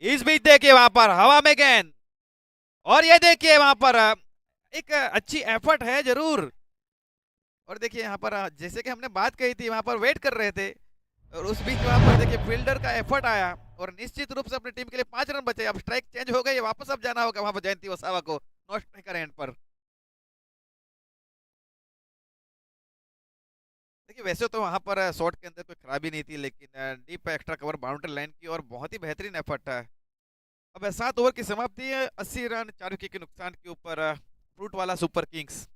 इस बीच देखिए वहां पर हवा में गेंद, और ये देखिए वहां पर एक अच्छी एफर्ट है जरूर। और देखिए यहाँ पर जैसे कि हमने बात कही थी, वहां पर वेट कर रहे थे, और उस बीच वहां पर देखिए फील्डर का एफर्ट आया, और निश्चित रूप से अपनी टीम के लिए 5 रन बचे। अब स्ट्राइक चेंज हो गई, वापस अब जाना होगा वहां पर जयंती वसावा को नो स्ट्राइकर एंड पर। देखिए वैसे तो वहां पर शॉट के अंदर कोई खराबी नहीं थी, लेकिन deep extra cover boundary line की और बहुत ही बेहतरीन एफर्ट है। अब 7 ओवर की समाप्ति है, 80 रन 4 विकेट के नुकसान के ऊपर फ्रूट वाला सुपर किंग्स।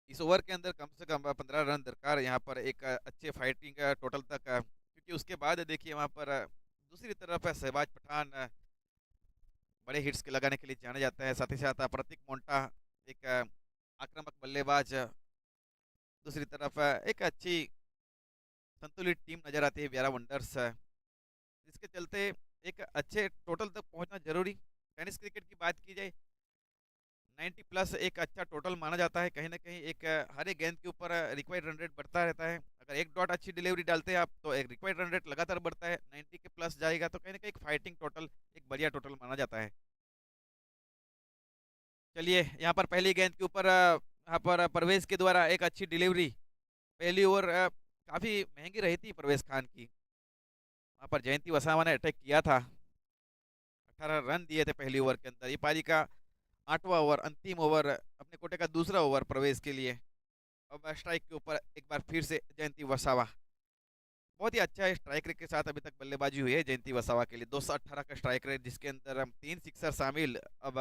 इस ओवर के अंदर कम से कम 15 रन दरकार यहाँ पर एक अच्छे फाइटिंग टोटल तक, क्योंकि उसके बाद देखिए वहां पर दूसरी तरफ शहबाज पठान बड़े हिट्स के लगाने के लिए जाने जाता है, साथ ही साथ प्रतीक मोंटा एक आक्रामक बल्लेबाज, दूसरी तरफ एक अच्छी संतुलित टीम नजर आती है व्यारा वंडर्स, जिसके चलते एक अच्छे टोटल तक पहुंचना जरूरी। टेनिस क्रिकेट की बात की जाए, 90 प्लस एक अच्छा टोटल माना जाता है, कहीं ना कहीं एक हर एक गेंद के ऊपर रिक्वायर्ड रन रेट बढ़ता रहता है। अगर एक डॉट अच्छी डिलीवरी डालते हैं आप, तो एक रिक्वायर्ड रन रेट लगातार बढ़ता है, 90 के प्लस जाएगा तो कहीं ना कहीं एक फाइटिंग टोटल, एक बढ़िया टोटल माना जाता है। चलिए यहाँ पर पहली गेंद के ऊपर यहाँ पर परवेज के द्वारा एक अच्छी डिलीवरी, पहली ओवर काफी महंगी रही थी परवेज खान की, वहां पर जयंती वसावा ने अटैक किया था, 18 रन दिए थे पहली ओवर के अंदर। ये पारी का 8वां ओवर, अंतिम ओवर, अपने कोटे का दूसरा ओवर प्रवेश के लिए। अब स्ट्राइक के ऊपर एक बार फिर से जयंती वसावा, बहुत ही अच्छा है स्ट्राइक रेट के साथ अभी तक बल्लेबाजी हुई है जयंती वसावा के लिए, 218 का स्ट्राइक रेट, जिसके अंदर हम 3 सिक्सर शामिल। अब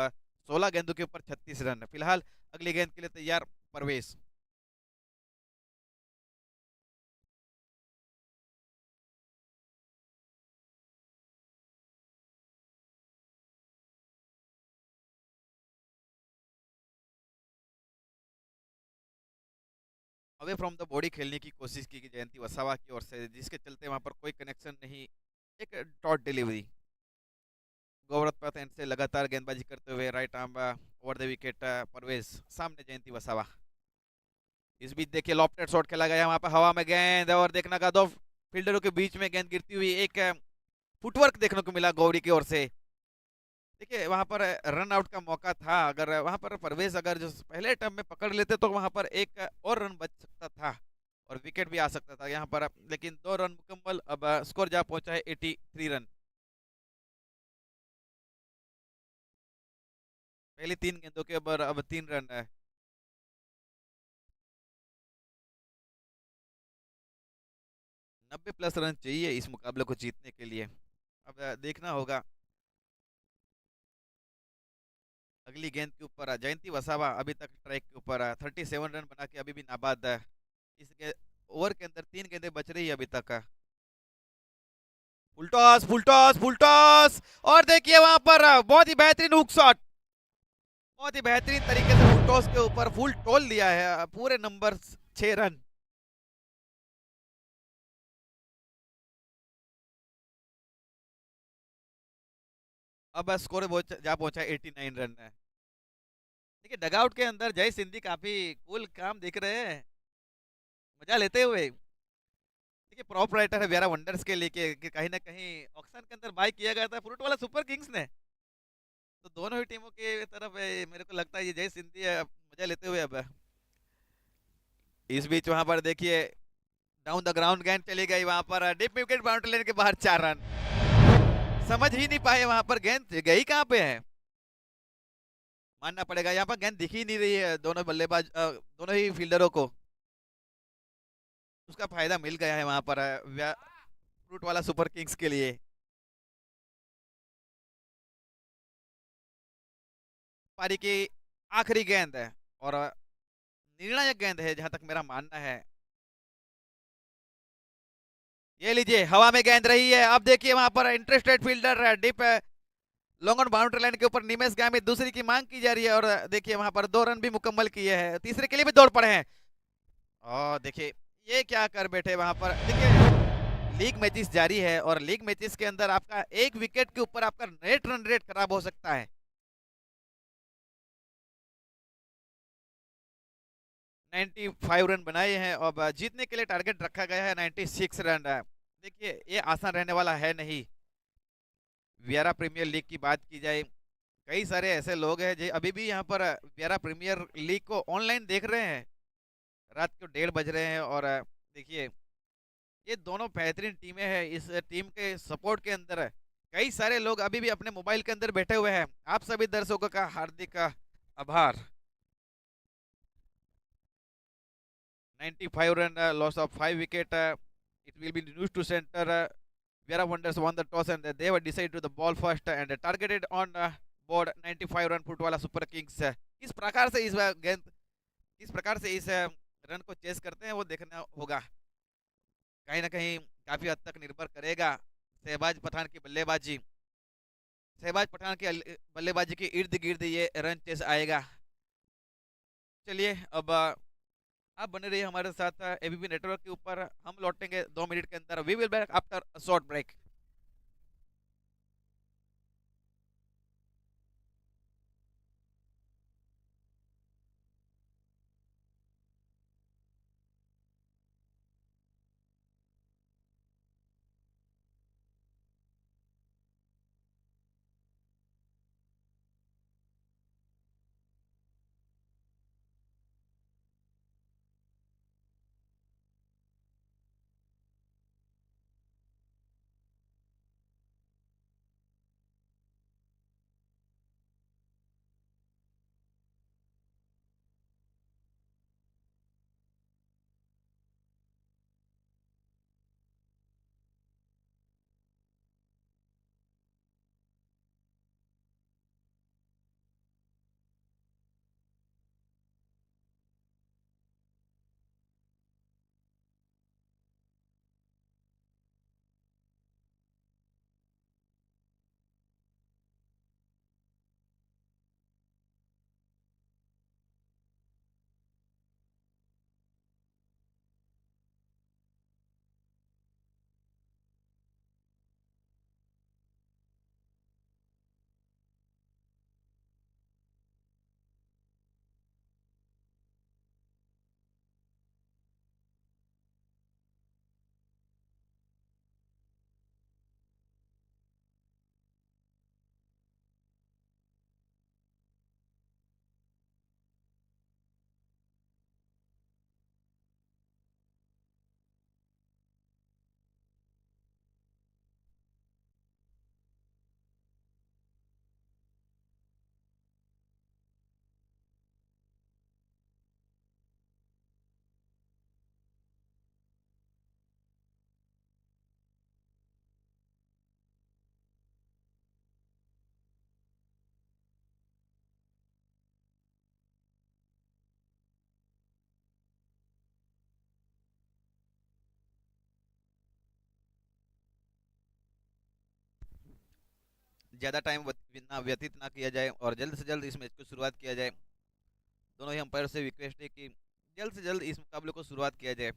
16 गेंदों के ऊपर 36 रन फिलहाल। अगली गेंद के लिए तैयार परवेश। 'अवे फ्रॉम द बॉडी' खेलने की कोशिश की जयंती वसावा की ओर से, जिसके चलते वहां पर कोई कनेक्शन नहीं, एक डॉट डिलीवरी। गौरव पटेल से लगातार गेंदबाजी करते हुए right arm over the wicket, Parvez सामने जयंती वसावा। इस बीच देखिए लॉफ्टेड शॉट खेला गया वहां पर हवा में गेंद, और देखना का दो फील्डरों के बीच में गेंद गिरती हुई, एक फुटवर्क देखने को मिला गौरी की ओर से। देखिए वहां पर रन आउट का मौका था, अगर वहां पर परवेज अगर जो पहले टर्म में पकड़ लेते तो वहां पर एक और रन बच सकता था, और विकेट भी आ सकता था यहाँ पर, लेकिन 2 रन मुकम्मल। अब स्कोर जा पहुंचा है 83 रन। पहली 3 गेंदों के ऊपर अब 3 रन है। 90 प्लस रन चाहिए इस मुकाबले को जीतने के लिए। अब देखना होगा अगली गेंद के ऊपर जयंती वसावा अभी तक स्ट्राइक के ऊपर 37 रन बना के अभी भी नाबाद है। इस ओवर के अंदर 3 गेंदें बच रही है अभी तक। Full toss full toss full toss, और देखिए वहां पर बहुत ही बेहतरीन हुक शॉट, बहुत ही बेहतरीन तरीके से फुल टॉस के ऊपर फुल टोल दिया है, पूरे नंबर 6 रन। अब स्कोर जा पहुंचा 89 रन है। देखिए डगआउट के अंदर जय सिंधी काफी कूल काम दिख रहे हैं, मजा लेते हुए। देखिए प्रॉप राइटर है वेरा वंडर्स के लिए कि कहीं ना कहीं ऑक्शन के अंदर बाय किया गया था फ्रूट वाला सुपर किंग्स ने, तो दोनों ही टीमों की तरफ मेरे को लगता है ये जय सिंधी मजा लेते हुए अब इस बीच वहां पर देखिए डाउन द ग्राउंड गेंद चली गई वहां पर डीप विकेट बाउंड्री लेने के बाहर 4 रन। समझ ही नहीं पाए वहां पर गेंद गई कहाँ पे है। मानना पड़ेगा यहाँ पर गेंद दिख ही नहीं रही है दोनों बल्लेबाज दोनों ही फील्डरों को। उसका फायदा मिल गया है वहां पर फ्रूट वाला सुपर किंग्स के लिए। पारी की आखिरी गेंद है और निर्णायक गेंद है जहां तक मेरा मानना है। ये लीजिए हवा में गेंद रही है। अब देखिए वहां पर interested fielder deep long on boundary line के ऊपर निमेश गामित दूसरी की मांग की जा रही है और देखिए वहां पर 2 रन भी मुकम्मल किए हैं। तीसरे के लिए भी दौड़ पड़े हैं। और देखिए ये क्या कर बैठे वहां पर। देखिए लीग मैचेस जारी है और लीग मैचेस के अंदर आपका एक विकेट के ऊपर आपका नेट रन रेट खराब हो सकता है। 95 रन बनाए हैं और जीतने के लिए टारगेट रखा गया है 96 रन। देखिए ये आसान रहने वाला है नहीं। वियरा प्रीमियर लीग की बात की जाए कई सारे ऐसे लोग हैं जो अभी भी यहाँ पर वियरा प्रीमियर लीग को ऑनलाइन देख रहे हैं। रात को 1:30 बज रहे हैं और देखिए ये दोनों बेहतरीन टीमें हैं। इस टीम के सपोर्ट के अंदर कई सारे लोग अभी भी अपने मोबाइल के अंदर बैठे हुए हैं। आप सभी दर्शकों का हार्दिक आभार। 95 run loss of 5 wicket. It will be news to center. Vera Wonders won the toss and they were decided to the ball first and targeted on board 95 run foot वाला सुपर किंग्स। किस प्रकार से इस गेंद किस प्रकार से इस रन को चेस करते हैं वो देखना होगा। कहीं ना कहीं काफी हद तक निर्भर करेगा शहबाज पठान की बल्लेबाजी। शहबाज पठान की बल्लेबाजी के इर्द गिर्द ये रन चेस आएगा। चलिए अब आप बने रहिए हमारे साथ एबीपी नेटवर्क के ऊपर। हम लौटेंगे 2 मिनट के अंदर। We will back after short break. ज्यादा टाइम ना व्यतीत ना किया जाए और जल्द से जल्द इस मैच को शुरुआत किया जाए। दोनों ही अंपायर से रिक्वेस्ट है कि जल्द से जल्द इस मुकाबले को शुरुआत किया जाए।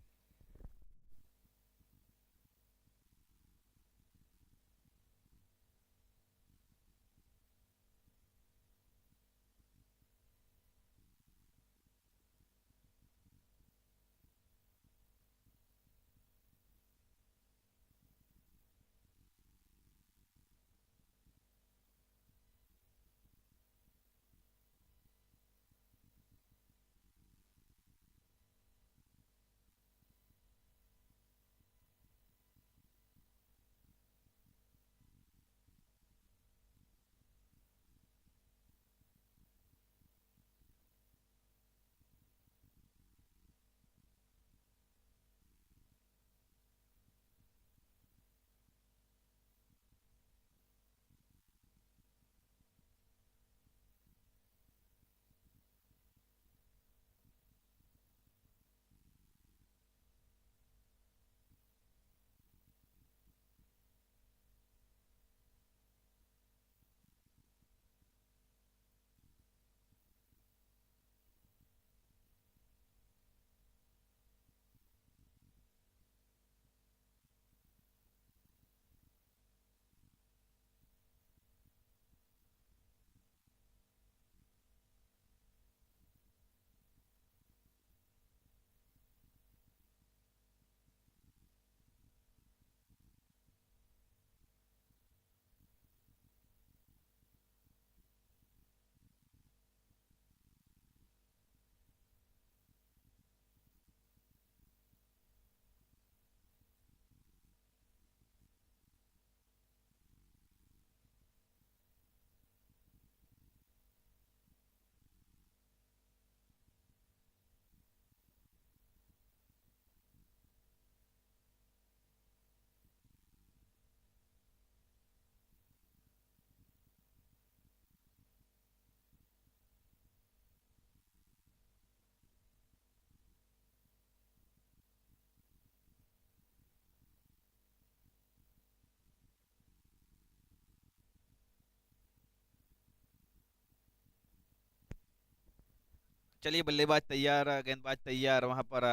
चलिए बल्लेबाज तैयार, गेंदबाज तैयार वहां पर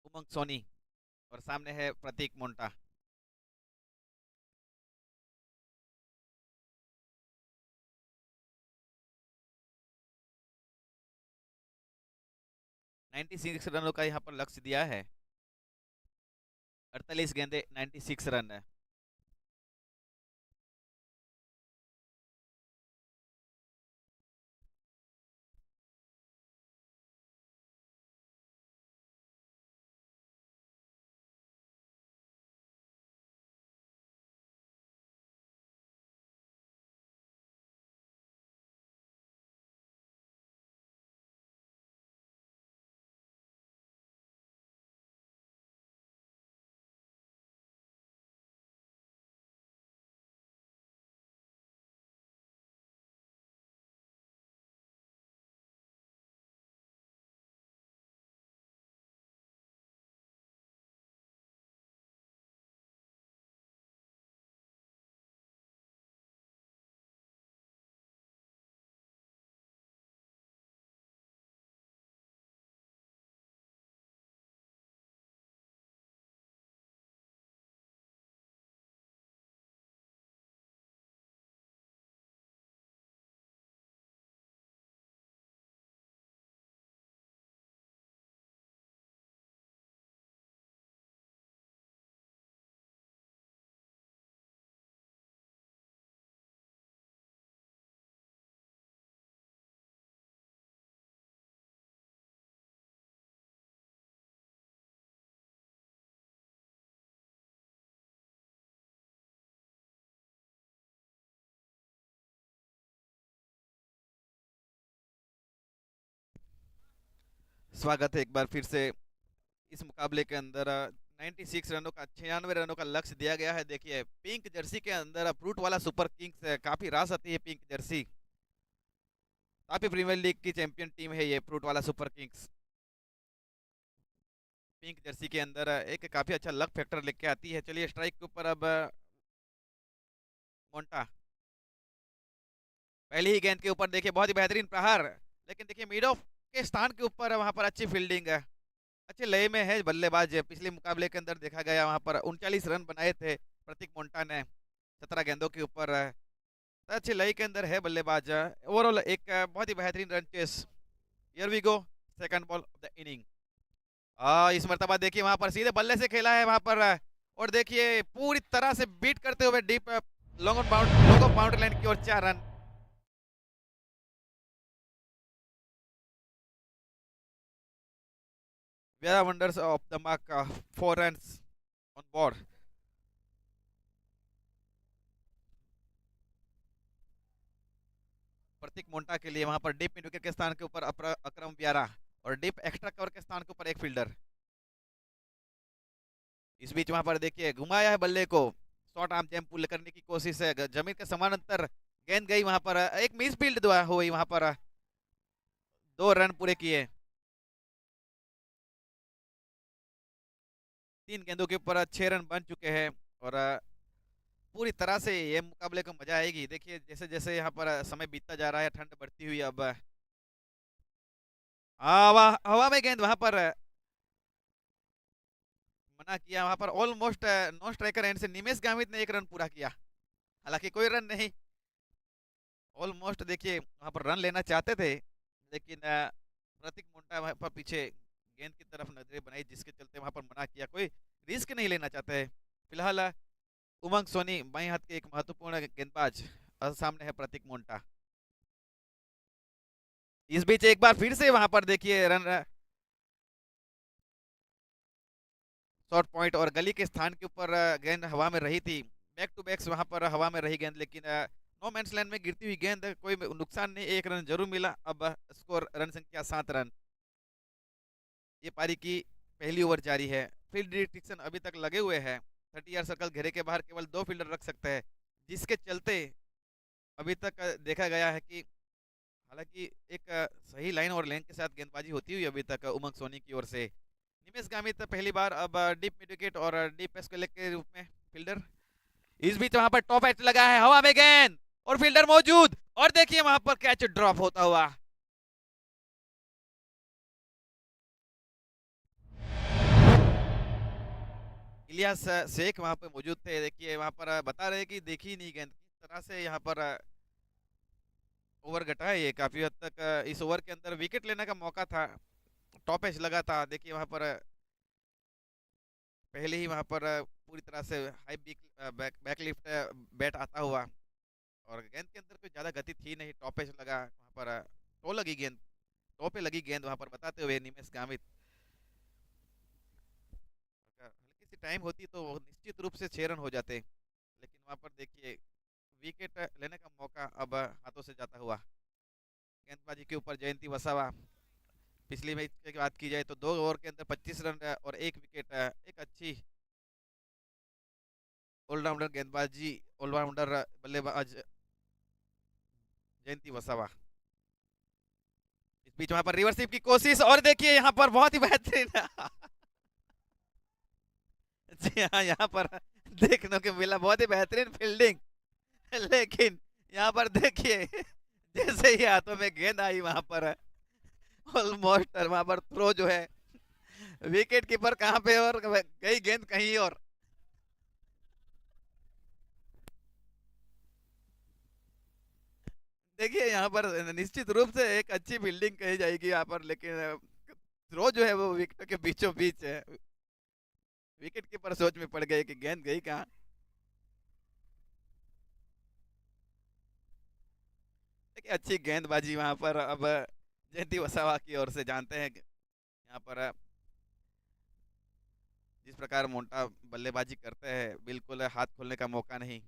उमंग सोनी, और सामने है प्रतीक मोंटा। नाइन्टी सिक्स रनों का यहाँ पर लक्ष्य दिया है। 48 गेंदे, 96 रन है। स्वागत है एक बार फिर से इस मुकाबले के अंदर। 96 रनों का, 96 रनों का लक्ष्य दिया गया है। देखिए पिंक जर्सी के अंदर फ्रूट वाला सुपर किंग्स है, काफी रास आती है पिंक जर्सी। काफी प्रीमियर लीग की चैंपियन टीम है ये फ्रूट वाला सुपर किंग्स। पिंक जर्सी के अंदर एक काफी अच्छा लक फैक्टर लेके आती है। चलिए स्ट्राइक के ऊपर अब मोंटा, पहली ही गेंद के ऊपर देखिए बहुत ही बेहतरीन प्रहार, लेकिन देखिए मिड ऑफ के स्थान के ऊपर वहां पर अच्छी फील्डिंग है, अच्छे लय में है बल्लेबाज। पिछले मुकाबले के अंदर देखा गया वहां पर 39 रन बनाए थे प्रतीक मोंटा ने 17 गेंदों के ऊपर। तो अच्छे लय के अंदर है बल्लेबाज। ओवरऑल एक बहुत ही बेहतरीन run chase. Here we go, second ball of the inning. इस मर्तबा देखिए वहां पर सीधे बल्ले से खेला है वहां पर, और देखिए पूरी तरह से बीट करते हुए deep long off boundary line की ओर 4 run. Vyara wonders off the mark, 4 runs on board. Pratik Monta के लिए वहां पर डीप मिड विकेट के स्थान के ऊपर अकरम व्यारा, और डीप एक्स्ट्रा कवर के स्थान के ऊपर एक फील्डर। इस बीच वहां पर देखिए घुमाया है बल्ले को, शॉर्ट आर्म जंप पुल करने की कोशिश है, जमीन के समानांतर गेंद गई वहां पर, एक मिस फील्ड हुई वहां पर, 2 रन पूरे किए। 3 गेंदों के ऊपर 6 रन बन चुके हैं, और पूरी तरह से ये मुकाबले को मजा आएगी। देखिए जैसे जैसे यहाँ पर समय बीतता जा रहा है, ठंड बढ़ती हुई अब। हवा हवा में गेंद वहां पर मना किया, वहां पर ऑलमोस्ट नॉन स्ट्राइकर एंड से निमेश गामित ने 1 रन पूरा किया, हालांकि कोई रन नहीं। ऑलमोस्ट देखिए वहां पर रन लेना चाहते थे, लेकिन प्रतीक मुंडा वहां पर पीछे गेंद की तरफ नजरें बनाई, जिसके चलते वहां पर मना किया, कोई रिस्क नहीं लेना चाहते। फिलहाल उमंग सोनी बाएं हाथ के एक महत्वपूर्ण गेंदबाज, और सामने है प्रतीक मोंटा। इस बीच एक बार फिर से वहां पर देखिए रन, शॉर्ट पॉइंट और गली के स्थान के ऊपर गेंद हवा में रही थी, बैक टू बैक्स वहां पर हवा में रही गेंद, लेकिन नो मैंस लैंड में गिरती हुई गेंद, कोई नुकसान नहीं, 1 रन जरूर मिला। अब स्कोर रन संख्या 7 रन। ये पारी की पहली ओवर जारी है, फील्ड रिस्ट्रिक्शन अभी तक लगे हुए हैं। 30 यार्ड सर्कल घेरे के बाहर केवल 2 फील्डर रख सकते हैं, जिसके चलते अभी तक देखा गया है कि हालांकि एक सही लाइन और लेंथ के साथ गेंदबाजी होती हुई अभी तक उमंग सोनी की ओर से। निमेश गामित पहली बार अब डीप मिड विकेट और डीप स्क्वेयर के रूप में फील्डर। इस बीच वहां पर टॉप एच लगा है, हवा में गेंद और फील्डर मौजूद, और देखिए वहां पर कैच ड्रॉप होता हुआ। इलियास शेख वहां पे मौजूद थे। देखिए वहां पर बता रहे हैं कि देखी ही नहीं गेंद किस तरह से यहाँ पर ओवर घटा है ये काफी हद तक। इस ओवर के अंदर विकेट लेने का मौका था, टॉप एज लगा था। देखिए वहां पर पहले ही वहां पर पूरी तरह से हाई बैकलिफ्ट बैट आता हुआ, और गेंद के अंदर कोई ज्यादा गति थी नहीं, टॉप एज लगा वहां पर। टो लगी गेंद, टो पे लगी गेंद वहां पर, बताते हुए निमेश गामित। अगर हल्की सी टाइम होती तो वो निश्चित रूप से 6 रन हो जाते, लेकिन वहां पर देखिए विकेट लेने का मौका अब हाथों से जाता हुआ। गेंदबाजी के ऊपर जयंती वसावा। पिछली मैच की बात की जाए तो 2 ओवर के अंदर 25 रन और 1 विकेट। एक अच्छी ऑलराउंडर गेंदबाजी, ऑलराउंडर बल्लेबाज जयंती वसावा। इस बीच वहां पर रिवर्स स्वीप की कोशिश, और देखिए यहाँ पर बहुत ही बेहतरीन जी हाँ, यहाँ पर देखने को मिला बहुत ही बेहतरीन फील्डिंग। लेकिन यहाँ पर देखिए जैसे ही हाथों में गेंद आई वहां पर ऑलमोस्ट वहां पर थ्रो जो है, विकेट कीपर कहाँ पे और गई गेंद कहीं और। देखिए यहाँ पर निश्चित रूप से एक अच्छी फील्डिंग कही जाएगी यहाँ पर, लेकिन थ्रो जो है वो विकेट के बीचों बीच है। विकेट कीपर सोच में पड़ गए कि गेंद गई कहाँ। देखिए अच्छी गेंदबाजी वहां पर अब जयंती वसावा की ओर से, जानते हैं कि यहाँ पर जिस प्रकार मोंटा बल्लेबाजी करते हैं, बिल्कुल हाथ खोलने का मौका नहीं।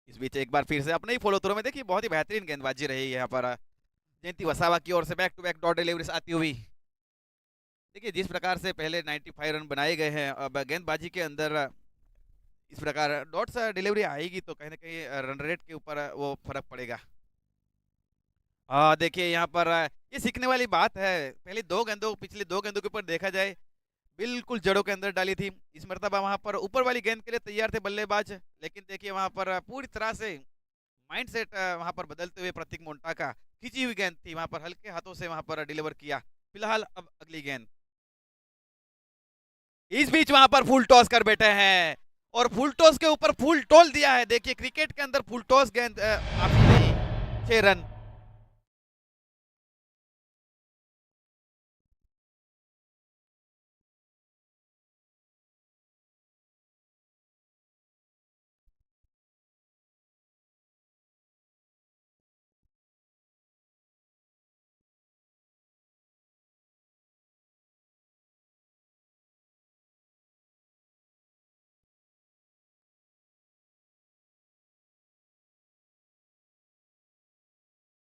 इस बीच एक बार फिर से अपने ही फॉलो थ्रो में देखिए बहुत ही बेहतरीन गेंदबाजी रही है यहाँ पर जयंती वसावा की ओर से, back to back dot deliveries आती हुई। देखिए जिस प्रकार से पहले 95 रन बनाए गए हैं, अब गेंदबाजी के अंदर इस प्रकार डॉट्स डिलीवरी आएगी तो कहीं ना कहीं रन रेट के ऊपर वो फर्क पड़ेगा। देखिए यहाँ पर ये सीखने वाली बात है। पहले 2 गेंदों, पिछली 2 गेंदों के ऊपर देखा जाए बिल्कुल जड़ों के अंदर डाली थी। इस मर्तबा वहां पर ऊपर वाली गेंद के लिए तैयार थे बल्लेबाज, लेकिन देखिए वहां पर पूरी तरह से माइंड सेट वहां पर बदलते हुए प्रतीक मोन्टा का, खींची हुई गेंद थी वहां पर, हल्के हाथों से वहां पर डिलीवर किया। फिलहाल अब अगली गेंद। इस बीच वहां पर फुल टॉस कर बैठे हैं, और फुल टॉस के ऊपर फुल टोल दिया है। देखिए क्रिकेट के अंदर फुल टॉस गेंद माफी नहीं, 6 रन।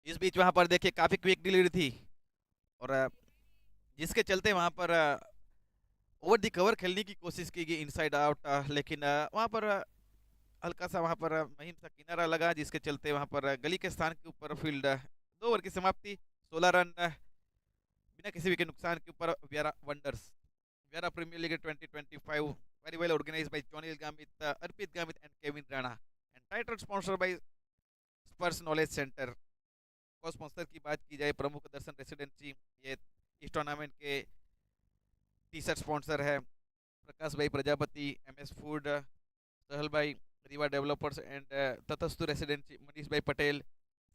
इस बीच वहां पर देखिए काफी क्विक डिलीवरी थी, और जिसके चलते वहां पर ओवर दी कवर खेलने की कोशिश की गई इनसाइड आउट, लेकिन वहां पर हल्का सा वहां पर महीन सा किनारा लगा, जिसके चलते वहां पर गली के स्थान के ऊपर फील्ड 2 ओवर की समाप्ति, 16 रन बिना किसी विकेट नुकसान के ऊपर। Vyara wonders, Vyara premier league 2025 very well organised by Johnny Gamit, Arpit Gamit and Kevin Rana, and title sponsor by spurs knowledge centre. को स्पॉन्सर की बात की जाए, प्रमुख दर्शन रेसिडेंसी ये इस टूर्नामेंट के टी शर्ट स्पॉन्सर है। प्रकाश भाई प्रजापति, एमएस फूड, सहल भाई Reeva developers and Tathastu residency, Manish भाई पटेल,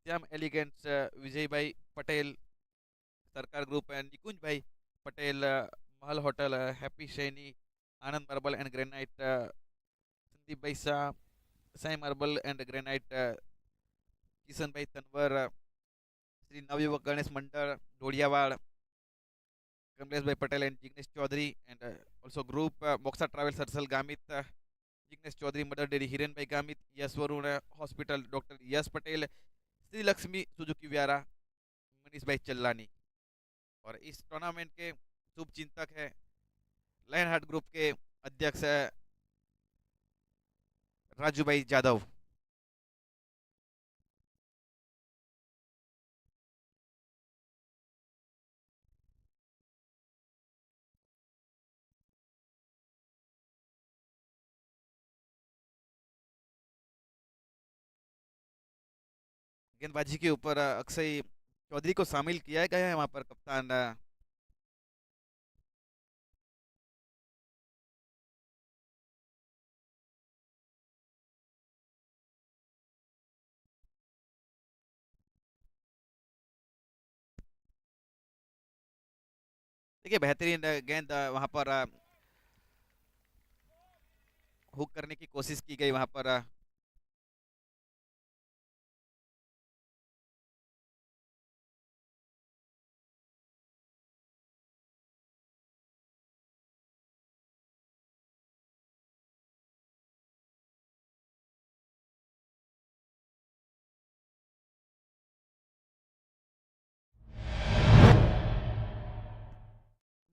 श्याम एलिगेंट्स, विजय भाई पटेल, सरकार ग्रुप एंड निकुंज भाई Patel, Mahal hotel, Happy Saini, Anand marble and granite, Sandeep भाई Shah, Sai marble and granite, Kishan भाई तनवर, श्री नवयुवक गणेश मंडल डोडियावाड़, कमलेश भाई Patel and Jignesh Chaudhary, and also group Moksha travel Sarsal Gamit, Jignesh Chaudhary, Mother Dairy Hiren भाई Gamit, Yash Varun hospital doctor Yash Patel, Shri Lakshmi Suzuki Vyara, Manish भाई चल्लानी। और इस टूर्नामेंट के शुभ चिंतक है लायन हार्ट ग्रुप के अध्यक्ष राजू भाई जादव। गेंदबाजी के ऊपर अक्षय चौधरी को शामिल किया गया है वहां पर, कप्तान देखिए बेहतरीन गेंद वहां पर हुक करने की कोशिश की गई वहां पर।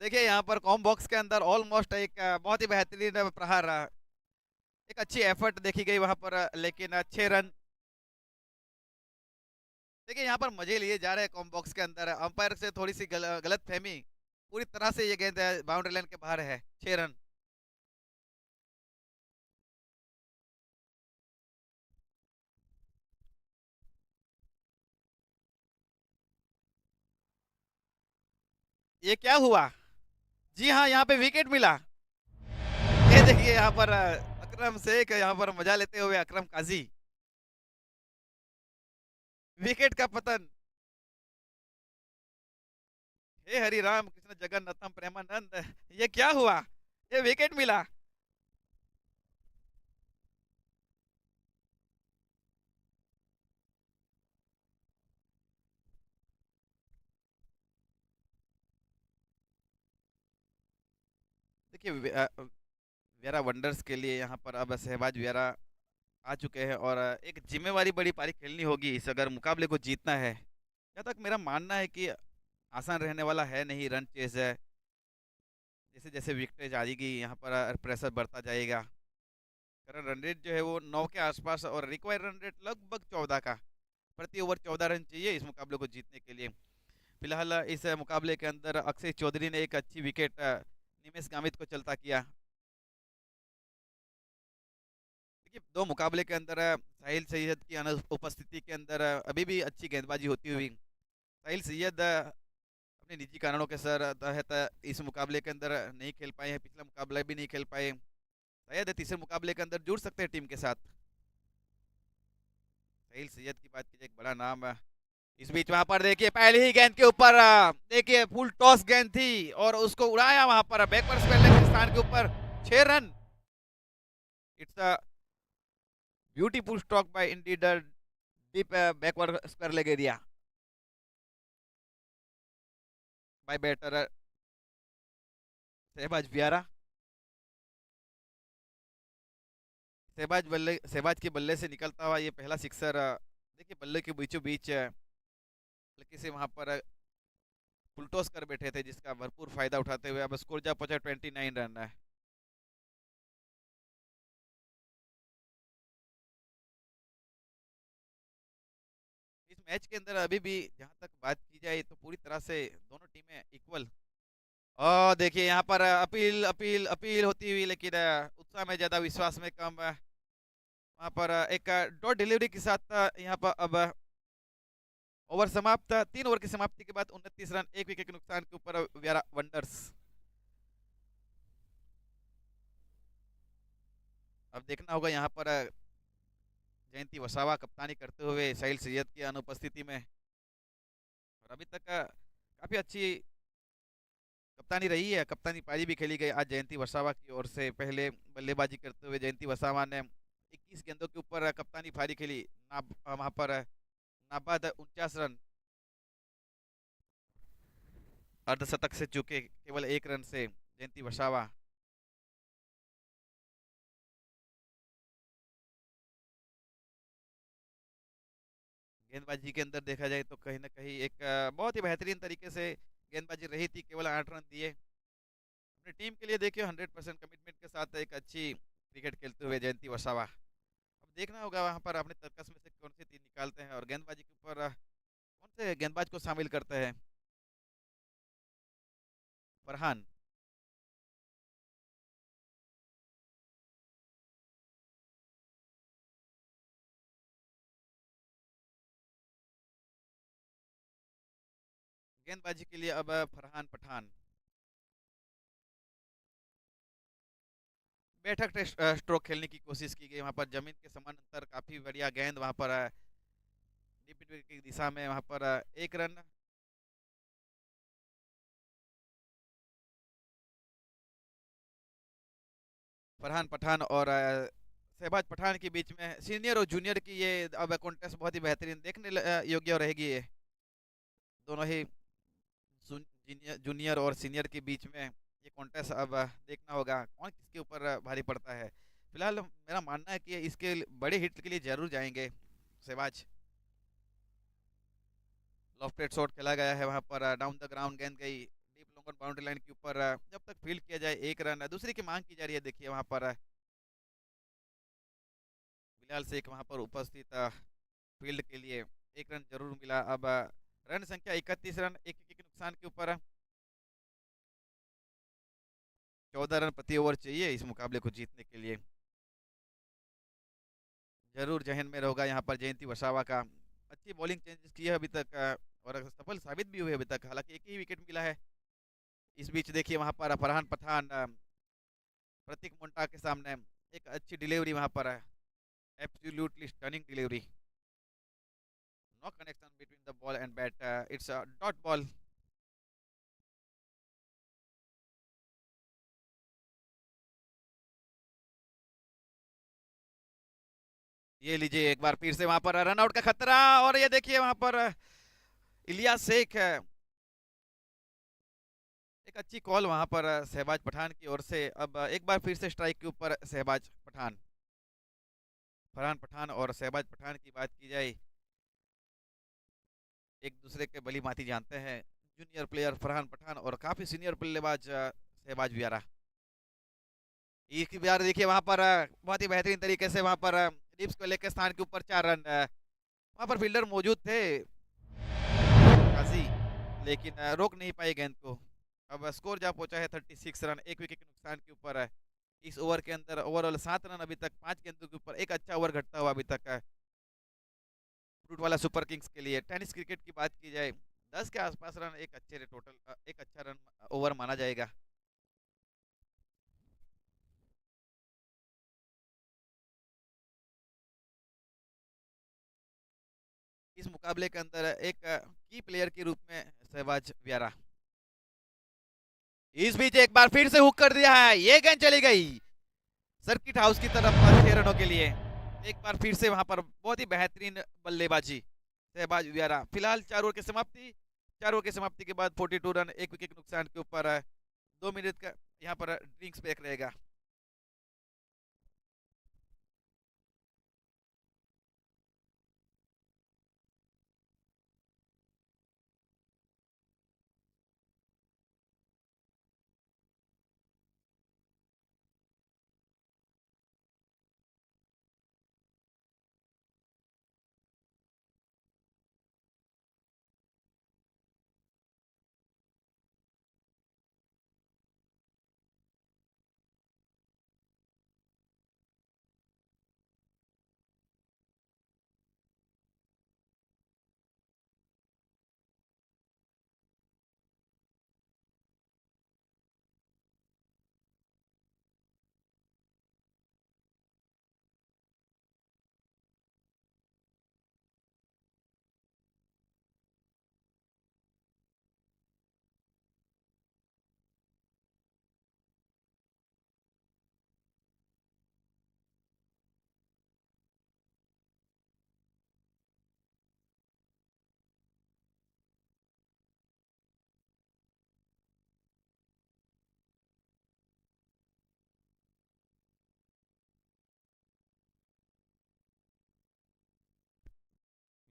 देखिए यहाँ पर कॉम बॉक्स के अंदर ऑलमोस्ट एक बहुत ही बेहतरीन प्रहार, एक अच्छी एफर्ट देखी गई वहां पर, लेकिन 6 रन। देखिए यहाँ पर मजे लिए जा रहे हैं कॉम बॉक्स के अंदर, अंपायर से थोड़ी सी गलत फहमी, पूरी तरह से ये गेंद बाउंड्री लाइन के बाहर है। 6 रन। ये क्या हुआ? जी हाँ, यहाँ पे विकेट मिला। ये देखिए यहाँ पर अकरम शेख यहाँ पर मजा लेते हुए, अकरम काजी। विकेट का पतन। हे हरि राम कृष्ण जगन्नाथम प्रेमानंद, ये क्या हुआ? ये विकेट मिला। देखिए वेरा वंडर्स के लिए यहाँ पर अब सहबाज वेरा आ चुके हैं, और एक जिम्मेवारी बड़ी पारी खेलनी होगी इस अगर मुकाबले को जीतना है। जहाँ तक मेरा मानना है कि आसान रहने वाला है नहीं, रन चेज है। जैसे जैसे विकेट जाएगी यहाँ पर प्रेशर बढ़ता जाएगा। करंट रन रेट जो है वो 9 के आसपास, और रिक्वायर्ड रन रेट लगभग 14 का। प्रति ओवर 14 रन चाहिए इस मुकाबले को जीतने के लिए। फिलहाल इस मुकाबले के अंदर अक्षय चौधरी ने एक अच्छी विकेट निमेश गामित को चलता किया। देखिए दो मुकाबले के अंदर साहिल सैयद की अनुपस्थिति के अंदर अभी भी अच्छी गेंदबाजी होती हुई। साहिल सैयद अपने निजी कारणों के सर तहत इस मुकाबले के अंदर नहीं खेल पाए हैं, पिछला मुकाबला भी नहीं खेल पाए। शायद तीसरे मुकाबले के अंदर जुड़ सकते हैं टीम के साथ। साहिल सैयद की बात कीजिए, एक बड़ा नाम है। इस बीच वहां पर देखिए पहली ही गेंद के ऊपर देखिए फुल टॉस गेंद थी, और उसको उड़ाया वहां पर बैकवर्ड स्क्वायर लेग के स्थान के ऊपर। 6 run. It's a beautiful stroke by indeed deep backward square leg area by batter Shahbaz Vyara. Shahbaz के बल्ले से निकलता हुआ ये पहला सिक्सर। देखिए बल्ले के बीचों बीच हल्के से वहां पर फुल टॉस कर बैठे थे, जिसका भरपूर फायदा उठाते हुए अब स्कोर जा पहुंचा 29 रन है। इस मैच के अंदर अभी भी जहां तक बात की जाए तो पूरी तरह से दोनों टीमें इक्वल। और देखिए यहाँ पर अपील अपील अपील होती हुई, लेकिन उत्साह में ज्यादा विश्वास में कम। वहां पर एक डॉट डिलीवरी के साथ यहाँ पर अब ओवर समाप्त। 3 ओवर की समाप्ति के बाद 29 रन, एक विकेट के नुकसान के ऊपर व्यारा वंडर्स। अब देखना होगा यहाँ पर जयंती वसावा कप्तानी करते हुए साहिल सैयद की अनुपस्थिति में। और अभी तक काफी अच्छी कप्तानी रही है, कप्तानी पारी भी खेली गई आज जयंती वसावा की ओर से। पहले बल्लेबाजी करते हुए जयंती वसावा ने 21 गेंदों के ऊपर कप्तानी पारी खेली। वहां पर नाबाद 49 रन, अर्धशतक से चूके केवल 1 रन से जयंती वसावा। गेंदबाजी के अंदर देखा जाए तो कहीं ना कहीं एक बहुत ही बेहतरीन तरीके से गेंदबाजी रही थी, केवल 8 रन दिए। अपनी टीम के लिए देखिए 100% कमिटमेंट के साथ एक अच्छी क्रिकेट खेलते हुए जयंती वसावा। अब देखना होगा वहां पर अपने तर्कस में से कौन सी तीन निकालते हैं, और गेंदबाजी के ऊपर कौन से गेंदबाज को शामिल करते हैं। फरहान। गेंदबाजी के लिए अब फरहान पठान। बैठक टेस्ट स्ट्रोक खेलने की कोशिश की गई, वहां पर जमीन के समानांतर काफी बढ़िया गेंद वहां पर डीप मिड की दिशा में, वहां पर 1 रन। फरहान पठान और शहबाज पठान के बीच में सीनियर और जूनियर की ये अब कॉन्टेस्ट बहुत ही बेहतरीन देखने योग्य रहेगी ये दोनों ही जूनियर और सीनियर के बीच में ये कॉन्टेस्ट अब देखना होगा कौन किसके ऊपर भारी पड़ता है। फिलहाल मेरा मानना है कि इसके बड़े हिट के लिए जरूर जाएंगे शहबाज। लॉफ्टेड शॉट खेला गया है वहां पर, डाउन द ग्राउंड गेंद गई डीप लॉन्ग बाउंड्री लाइन के ऊपर, जब तक फील्ड किया जाए एक रन दूसरी की मांग की जा रही है। देखिए वहां पर बिलाल शेख वहां पर उपस्थित फील्ड के लिए एक रन जरूर मिला। अब रन संख्या 31 रन, एक विकेट के नुकसान के ऊपर 14 रन प्रति ओवर चाहिए इस मुकाबले को जीतने के लिए। जरूर जहन में रहेगा यहाँ पर जयंती वसावा का, अच्छी बॉलिंग चेंजेस की है अभी तक और सफल साबित भी हुए अभी तक, हालांकि एक ही विकेट मिला है। इस बीच देखिए वहां पर फरहान पठान प्रतीक मुंटा के सामने एक अच्छी डिलीवरी वहां पर है, absolutely stunning delivery, no connection between the ball and bat, it's a dot ball. ये लीजिए एक बार फिर से वहां पर रन आउट का खतरा, और ये देखिए वहां पर इलियास शेख है, एक अच्छी कॉल वहां पर शहबाज पठान की ओर से। अब एक बार फिर से स्ट्राइक के ऊपर शहबाज पठान, फरहान पठान और शहबाज पठान की बात की जाए एक दूसरे के बली भांति जानते हैं जूनियर प्लेयर फरहान पठान और काफी सीनियर बल्लेबाज शहबाज वियारा। एक बार देखिए वहां पर बहुत ही बेहतरीन तरीके से वहां पर लिप्स को लेकर स्थान के ऊपर 4 रन, वहां पर फील्डर मौजूद थे काजी, लेकिन रोक नहीं पाई गेंद को। अब स्कोर जा पहुंचा है 36 रन, एक विकेट के नुकसान के ऊपर है। इस ओवर के अंदर ओवरऑल 7 रन अभी तक 5 गेंदों के ऊपर, एक अच्छा ओवर घटता हुआ अभी तक है फ्रूट वाला सुपर किंग्स के लिए। टेनिस क्रिकेट की बात की जाए 10 के आसपास रन एक अच्छे टोटल, एक अच्छा रन ओवर माना जाएगा। इस मुकाबले के अंदर एक की प्लेयर के रूप में शहबाज व्यारा। इस बीच एक बार फिर से हुक कर दिया है, ये गेंद चली गई सर्किट हाउस की तरफ 6 रनों के लिए। एक बार फिर से वहां पर बहुत ही बेहतरीन बल्लेबाजी शहबाज व्यारा। फिलहाल 4 ओवर की समाप्ति, 4 ओवर की समाप्ति के बाद 42 रन, एक विकेट नुकसान के ऊपर 2 मिनट का यहाँ पर ड्रिंक्स ब्रेक रहेगा।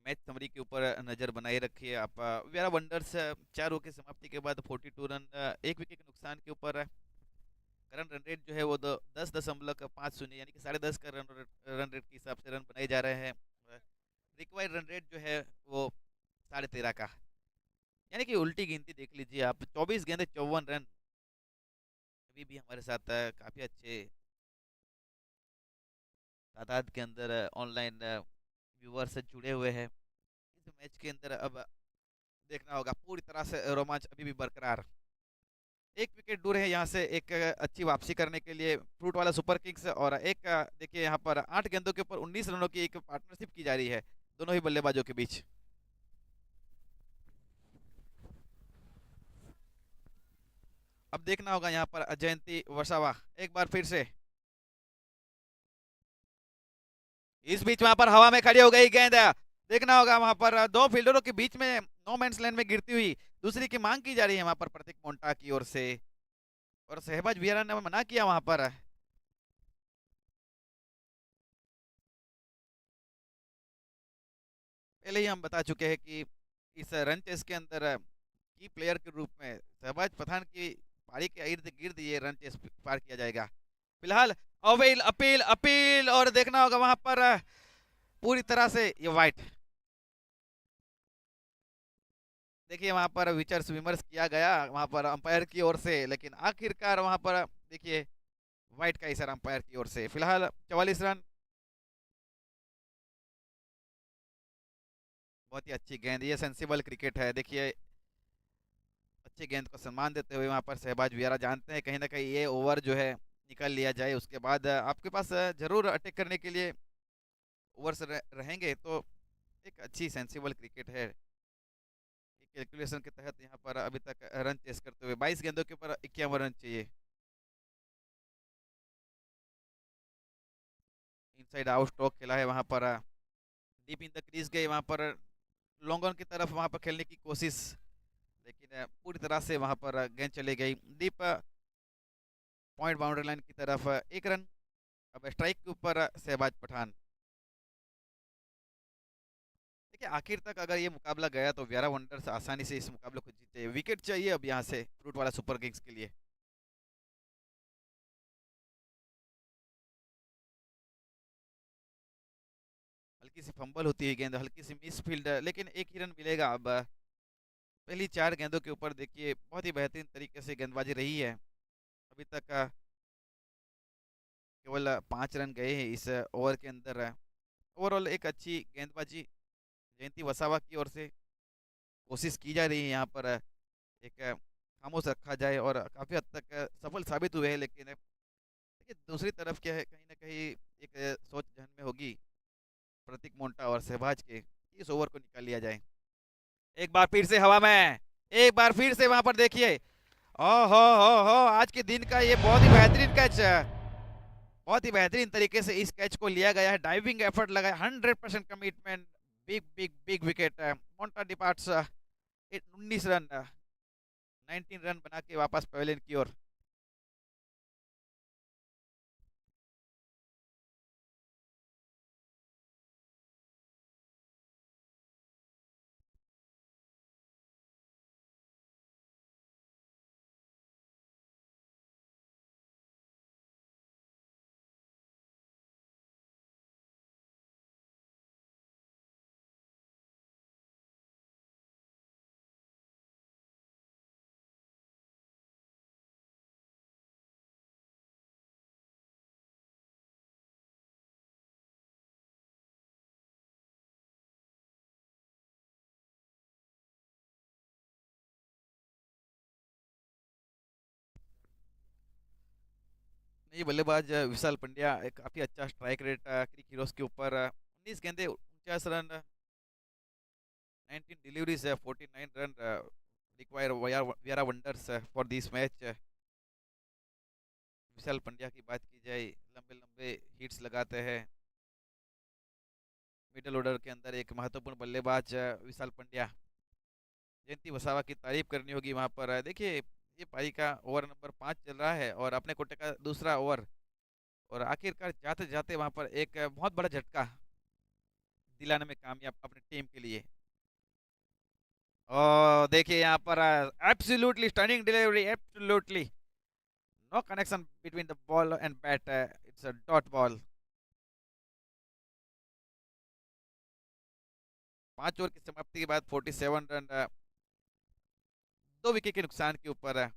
मैच समरी के ऊपर नजर बनाए रखिए आप। वेरा वंडर्स 4 ओवर की समाप्ति के बाद 42 रन, एक विकेट के नुकसान के ऊपर करंट रन रेट जो है वो 10.50 यानी कि 10.5 का रन रेट के हिसाब से रन बनाए जा रहे हैं। रिक्वायर्ड रन रेट जो है वो 13.5 का, यानी कि उल्टी गिनती देख लीजिए आप, 24 गेंदे 54 रन। अभी भी हमारे साथ काफी अच्छे तादाद के अंदर ऑनलाइन व्यूवर्स जुड़े हुए हैं। इस मैच के अंदर अब देखना होगा पूरी तरह से रोमांच अभी भी बरकरार। एक विकेट दूर है यहाँ से एक अच्छी वापसी करने के लिए फ्रूट वाला सुपर किंग्स, और एक देखिए यहाँ पर 8 गेंदों के ऊपर 19 रनों की एक पार्टनरशिप की जा रही है दोनों ही बल्लेबाजों के बीच। अब देखना होगा यहाँ पर जयंती वसावा एक बार फिर से इस बीच वहां पर हवा में खड़ी हो गई गेंद, देखना होगा वहां पर दो फील्डरों के बीच में नो मैंस लैंड में गिरती हुई दूसरी की मांग की जा रही है वहां पर प्रतीक मोंटा की ओर से, और शहबाज विहारा ने मना किया वहां पर। पहले ही हम बता चुके हैं कि इस रन चेस के अंदर की प्लेयर के रूप में शहबाज पठान की पारी के इर्द गिर्द ये रन चेस पार किया जाएगा। फिलहाल अवेल अपील अपील, और देखना होगा वहां पर पूरी तरह से ये वाइट। देखिए वहां पर विचार विमर्श किया गया वहां पर अंपायर की ओर से, लेकिन आखिरकार वहां पर देखिए वाइट का इशारा अंपायर की ओर से। फिलहाल 44 रन। बहुत ही अच्छी गेंद, ये सेंसिबल क्रिकेट है। देखिए अच्छी गेंद को सम्मान देते हुए वहां पर शहबाज विहारा जानते हैं कहीं ना कहीं ये ओवर जो है निकाल लिया जाए, उसके बाद आपके पास जरूर अटैक करने के लिए ओवर्स रहेंगे, तो एक अच्छी सेंसिबल क्रिकेट है। कैलकुलेशन के तहत यहाँ पर अभी तक रन चेस करते हुए 22 गेंदों के ऊपर 51 रन चाहिए। इनसाइड आउट स्ट्रोक खेला है वहां पर, डीप इन द क्रीज गए वहां पर, लॉन्ग ऑन की तरफ वहां पर खेलने की कोशिश, लेकिन पूरी तरह से वहां पर गेंद चली गई डीप पॉइंट बाउंड्री लाइन की तरफ। 1 रन। अब स्ट्राइक के ऊपर शहबाज पठान। देखिए आखिर तक अगर ये मुकाबला गया तो वियारा वंडर्स आसानी से इस मुकाबले को जीते। विकेट चाहिए अब यहाँ से फ्रूट वाला सुपर किंग्स के लिए। हल्की सी फंबल होती है गेंद, हल्की सी मिस फील्ड, लेकिन एक ही रन मिलेगा। अब पहली 4 गेंदों के ऊपर देखिए बहुत ही बेहतरीन तरीके से गेंदबाजी रही है। अभी तक केवल 5 रन गए हैं इस ओवर के अंदर। ओवरऑल एक अच्छी गेंदबाजी जयंती वसावा की ओर से कोशिश की जा रही है यहाँ पर एक खामोश रखा जाए, और काफ़ी हद तक सफल साबित हुए हैं। लेकिन देखिए दूसरी तरफ क्या है, कहीं ना कहीं एक सोच जहन में होगी प्रतीक मोंटा और सहबाज के, इस ओवर को निकाल लिया जाए। एक बार फिर से हवा में, एक बार फिर से वहां पर देखिए, ओ हो आज के दिन का ये बहुत ही बेहतरीन कैच, बहुत ही बेहतरीन तरीके से इस कैच को लिया गया है। डाइविंग एफर्ट लगा, 100% commitment. Big big big wicket, Monta departs 19 run, 19 run बना के वापस पवेलियन की ओर। ये बल्लेबाज विशाल पंड्या, एक काफी अच्छा स्ट्राइक रेट क्रिक हीरोज के ऊपर। 19 गेंदे 49 run, 19 deliveries, 49 run require Vyara wonders for this match. Vishal Pandya की बात की जाए, लंबे लंबे हिट्स लगाते हैं। मिडिल ऑर्डर के अंदर एक महत्वपूर्ण बल्लेबाज विशाल पंड्या। जयंती वसावा की तारीफ करनी होगी वहां पर। देखिए ये पारी का ओवर नंबर 5 चल रहा है और अपने कोटे का दूसरा ओवर, और आखिरकार जाते जाते वहां पर एक बहुत बड़ा झटका दिलाने में कामयाब अपनी टीम के लिए। और देखिए यहाँ पर absolutely stunning delivery, absolutely no connection between the ball and bat, it's a dot ball. 5 over की समाप्ति के बाद 47 रन, 2 विकेट के नुकसान के ऊपर।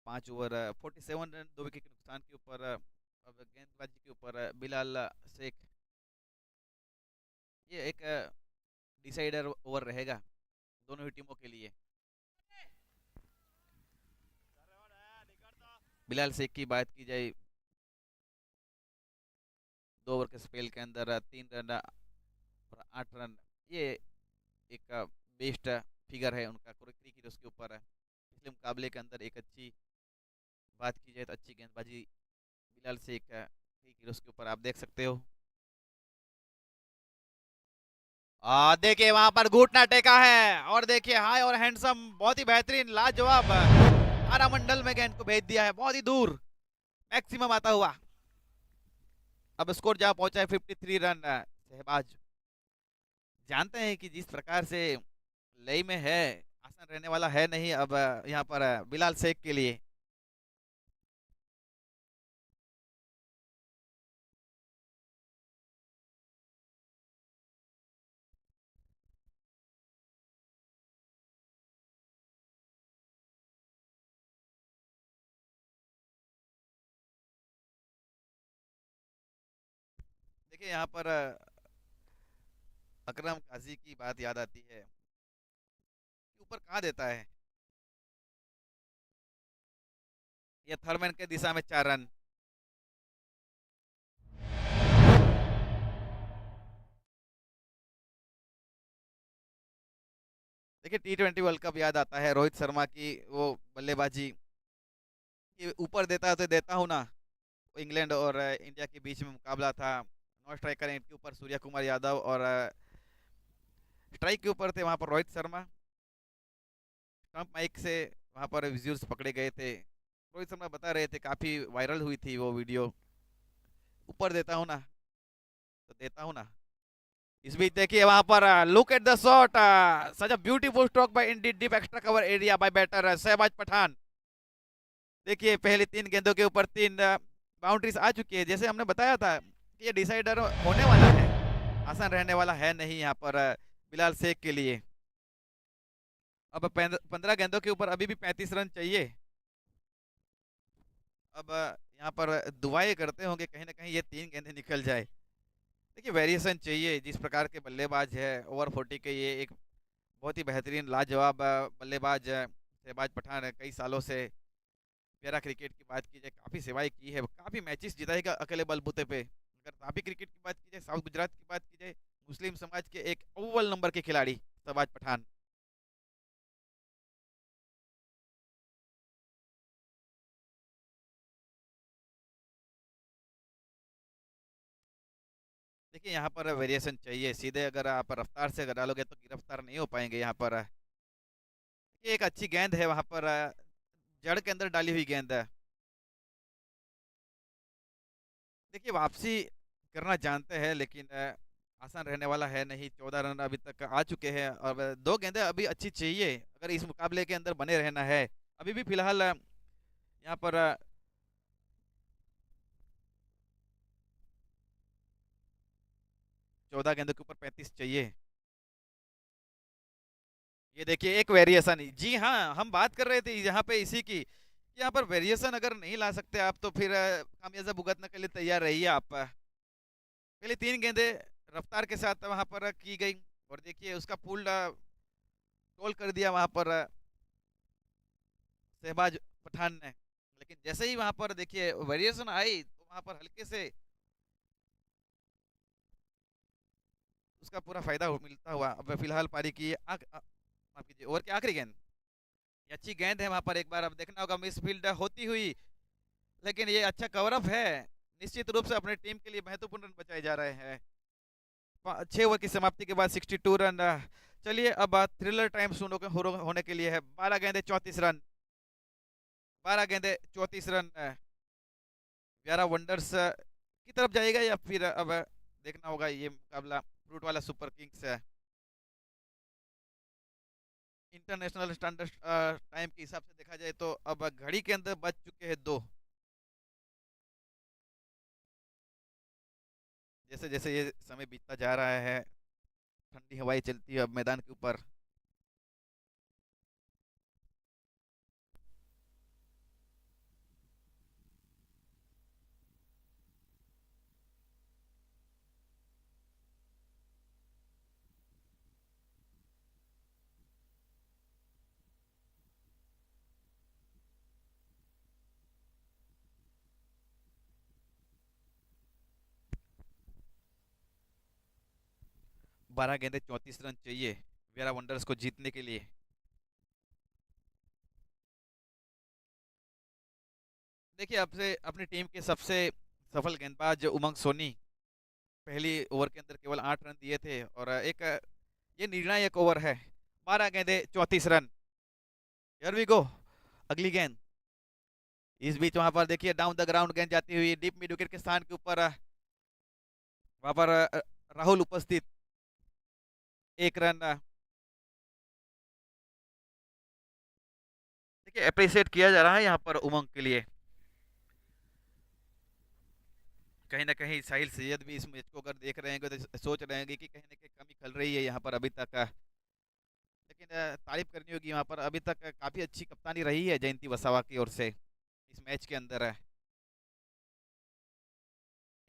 5 ओवर 47 रन, 2 विकेट के नुकसान के ऊपर। अब गेंदबाजी के ऊपर बिलाल शेख, ये एक डिसाइडर ओवर रहेगा दोनों ही टीमों के लिए। बिलाल शेख की बात की जाए, 2 ओवर के स्पेल के अंदर 3 रन और 8 रन, ये एक बेस्ट फिगर है उनका क्रिकेट उसके ऊपर। पिछले मुकाबले के अंदर एक अच्छी बात की जाए तो अच्छी गेंदबाजी बिलाल शेख क्रिकेट उसके ऊपर आप देख सकते हो। देखिए वहां पर घुटना टेका है और देखिए हाई और हैंडसम, बहुत ही बेहतरीन लाजवाब तारामंडल में गेंद को भेज दिया है, बहुत ही दूर मैक्सिमम आता हुआ। अब स्कोर जहां पहुंचा है 53 रन। शहबाज जानते हैं कि जिस प्रकार से लय में है, आसान रहने वाला है नहीं अब यहाँ पर बिलाल शेख के लिए। देखिए यहाँ पर अकरम काजी की बात याद आती है, ऊपर कहाँ देता है, ये थर्मैन के दिशा में 4 रन। देखिए T20 वर्ल्ड कप याद आता है, रोहित शर्मा की वो बल्लेबाजी कि ऊपर देता है तो देता हूँ ना। इंग्लैंड और इंडिया के बीच में मुकाबला था, नौ स्ट्राइकर इनके ऊपर सूर्य कुमार यादव और स्ट्राइक के ऊपर थे वहां पर रोहित शर्मा। स्टंप माइक से वहां पर विजुअल्स पकड़े गए थे, रोहित शर्मा बता रहे थे, काफी वायरल हुई थी वो वीडियो। ऊपर देता हूँ ना तो देता हूँ ना। इस बीच देखिए वहां पर look at the shot, such a beautiful stroke by indeed deep extra cover area by batter Shahbaz Pathan. देखिए पहले 3 गेंदों के ऊपर 3 बाउंड्रीज आ चुकी है, जैसे हमने बताया था कि ये डिसाइडर होने वाला है, आसान रहने वाला है नहीं यहाँ पर बिलाल शेख के लिए। अब 15 गेंदों के ऊपर अभी भी 35 रन चाहिए। अब यहाँ पर दुआएं करते होंगे कहीं ना कहीं ये 3 गेंदें निकल जाए। देखिए वेरिएशन चाहिए, जिस प्रकार के बल्लेबाज है ओवर 40 के, ये एक बहुत ही बेहतरीन लाजवाब बल्लेबाज शहबाज पठान है। कई सालों से प्यारा क्रिकेट की बात की जाए, काफ़ी सेवाएं की है, काफ़ी मैचेस जिताएगा अकेले बलबूते पे। अगर तापी क्रिकेट की बात की जाए, साउथ गुजरात की बात की जाए, मुस्लिम समाज के एक अव्वल नंबर के खिलाड़ी शहबाज पठान। देखिए यहाँ पर वेरिएशन चाहिए, सीधे अगर आप रफ्तार से अगर डालोगे तो गिरफ्तार नहीं हो पाएंगे यहाँ पर। ये एक अच्छी गेंद है वहां पर, जड़ के अंदर डाली हुई गेंद है। देखिए वापसी करना जानते हैं लेकिन आसान रहने वाला है नहीं। 14 रन अभी तक आ चुके हैं और 2 गेंदें अभी अच्छी चाहिए अगर इस मुकाबले के अंदर बने रहना है। अभी भी फिलहाल यहाँ पर 14 गेंदों के ऊपर 35 चाहिए। ये देखिए एक वेरिएशन, जी हाँ हम बात कर रहे थे यहाँ पे इसी की, यहाँ पर वेरिएशन अगर नहीं ला सकते आप तो फिर खामियाजा भुगतना के लिए तैयार रहिए आप। पहले 3 गेंदें रफ्तार के साथ वहां पर की गई और देखिए उसका पुल टोल कर दिया वहां पर शहबाज पठान ने। लेकिन जैसे ही वहां पर देखिए वेरिएशन आई तो वहां पर हल्के से उसका पूरा फायदा मिलता हुआ। अब फिलहाल पारी की माफ कीजिए ओवर की आखिरी गेंद, ये अच्छी गेंद है वहां पर, एक बार अब देखना होगा मिस फील्ड होती हुई, लेकिन ये अच्छा कवरअप है। निश्चित रूप से अपने टीम के लिए महत्वपूर्ण रन बचाए जा रहे हैं। 6 ओवर की समाप्ति के बाद 62 रन। चलिए अब थ्रिलर टाइम शुरू होने के लिए है। 12 गेंदे 34 रन, 12 गेंदे 34 रन। व्यारा वंडर्स की तरफ जाएगा या फिर अब देखना होगा ये मुकाबला फ्रूट वाला सुपर किंग्स है। इंटरनेशनल स्टैंडर्ड टाइम के हिसाब से देखा जाए तो अब घड़ी के अंदर बच चुके हैं 2। जैसे जैसे ये समय बीतता जा रहा है, ठंडी हवाएं चलती है अब मैदान के ऊपर। 12 गेंदे 34 रन चाहिए वेरा वंडर्स को जीतने के लिए। देखिए, आपसे अपनी टीम के सबसे सफल गेंदबाज उमंग सोनी पहली ओवर के अंदर केवल 8 रन दिए थे और एक ये निर्णायक ओवर है। 12 गेंदे 34 रन। हियर वी गो, अगली गेंद। इस बीच वहां पर देखिए डाउन द ग्राउंड गेंद जाती हुई डीप मिड विकेट के स्थान के ऊपर वहां पर राहुल उपस्थित। 1 रन। देखिए अप्रिशिएट किया जा रहा है यहाँ पर उमंग के लिए। कहीं ना कहीं साहिल सैयद भी इस मैच को अगर देख रहे हैं तो सोच रहे हैं कि कहीं ना कहीं कमी खल रही है यहाँ पर अभी तक। लेकिन तारीफ करनी होगी यहाँ पर, अभी तक काफी अच्छी कप्तानी रही है जयंती वसावा की ओर से इस मैच के अंदर।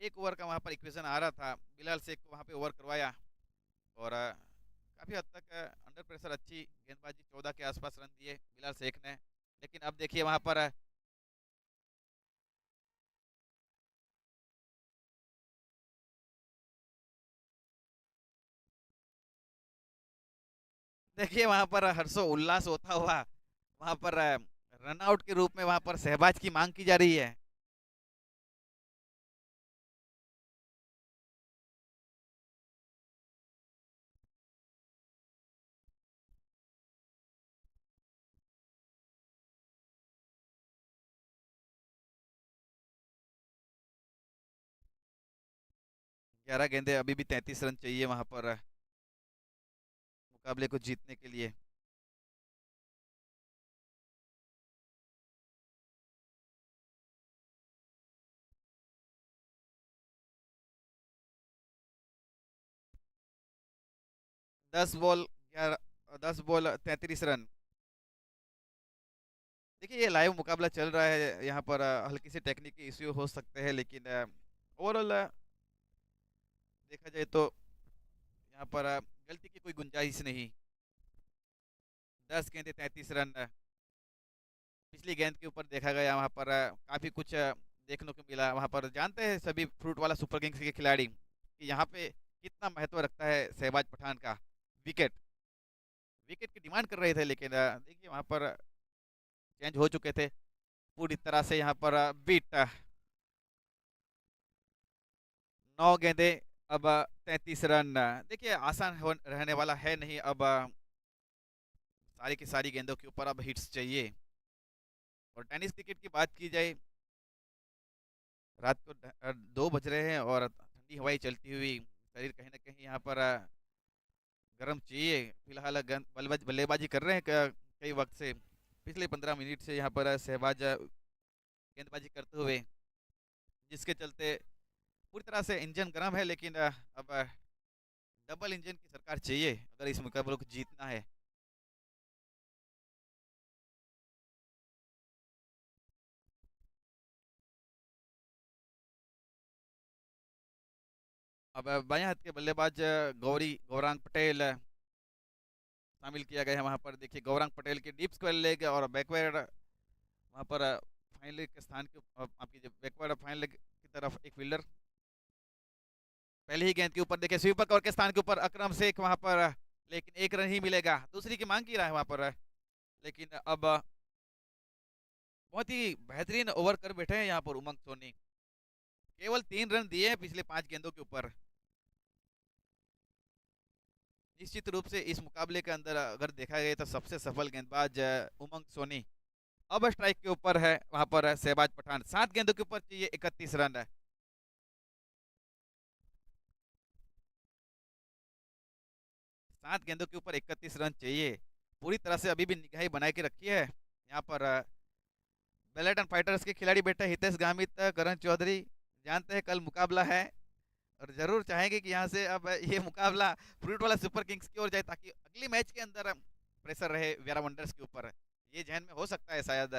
एक ओवर का वहाँ पर इक्वेशन आ रहा था, बिलाल शेख को वहाँ पे ओवर करवाया और काफी हद तक अंडर प्रेशर अच्छी गेंदबाजी, 14 के आसपास रन दिए बिलाल शेख ने। लेकिन अब देखिए वहाँ पर देखिए वहाँ पर हर्षो उल्लास होता हुआ वहाँ पर रन आउट के रूप में वहाँ पर शहबाज की मांग की जा रही है। ग्यारह गेंदे, अभी भी 33 रन चाहिए वहां पर मुकाबले को जीतने के लिए। 10 बॉल 11, 10 बॉल 33 रन। देखिए ये लाइव मुकाबला चल रहा है, यहाँ पर हल्की सी टेक्निकल इश्यू हो सकते हैं, लेकिन ओवरऑल देखा जाए तो यहाँ पर गलती की कोई गुंजाइश नहीं। 10 गेंदे 33 रन। पिछली गेंद के ऊपर देखा गया वहाँ पर काफी कुछ देखने को मिला। वहाँ पर जानते हैं सभी फ्रूट वाला सुपर किंग्स के खिलाड़ी कि यहाँ पे कितना महत्व रखता है शहबाज पठान का। विकेट विकेट की डिमांड कर रहे थे, लेकिन देखिए वहाँ पर चेंज हो चुके थे पूरी तरह से। यहाँ पर बीट 9 गेंदे, अब 33 रन। देखिए आसान रहने वाला है नहीं। अब सारी की सारी गेंदों के ऊपर अब हिट्स चाहिए। और टेनिस क्रिकेट की बात की जाए, रात को 2 बज रहे हैं और ठंडी हवाएं चलती हुई शरीर कहीं ना कहीं यहाँ पर गर्म चाहिए। फिलहाल बल्लेबाजी कर रहे हैं कई वक्त से, पिछले 15 मिनट से यहाँ पर शहबाज गेंदबाजी करते हुए, जिसके चलते पूरी तरह से इंजन गर्म है। लेकिन अब डबल इंजन की सरकार चाहिए अगर इस मुकाबले को जीतना है। अब बाएं हाथ के बल्लेबाज गौरांग पटेल शामिल किया गया है वहां पर। देखिए गौरांग पटेल के डीप स्क्वायर लेग और बैकवर्ड वहां पर फाइन लेग के स्थान के आपकी जो बैकवर्ड फाइन लेग की तरफ एक फील्डर। पहले ही गेंद के ऊपर देखिए स्वीपर कवर के स्थान के ऊपर अकरम शेख वहां पर, लेकिन 1 रन ही मिलेगा। दूसरी की मांग की रहा है वहां पर, लेकिन अब बहुत ही बेहतरीन ओवर कर बैठे हैं यहाँ पर उमंग सोनी। केवल 3 रन दिए हैं पिछले 5 गेंदों के ऊपर। निश्चित रूप से इस मुकाबले के अंदर अगर देखा जाए तो सबसे सफल गेंदबाज उमंग सोनी। अब स्ट्राइक के ऊपर है वहां पर शहबाज पठान। 7 गेंदों के ऊपर चाहिए 31 रन। 7 गेंदों के ऊपर 31 रन चाहिए। पूरी तरह से अभी भी निगाही बनाए के रखी है यहाँ पर बेलेटन फाइटर्स के खिलाड़ी बैठे हितेश गामित, करण चौधरी। जानते हैं कल मुकाबला है और जरूर चाहेंगे कि यहाँ से अब ये मुकाबला फ्रूट वाला सुपर किंग्स की ओर जाए, ताकि अगली मैच के अंदर प्रेशर रहे वेरा वंडर्स के ऊपर। ये जहन में हो सकता है शायद,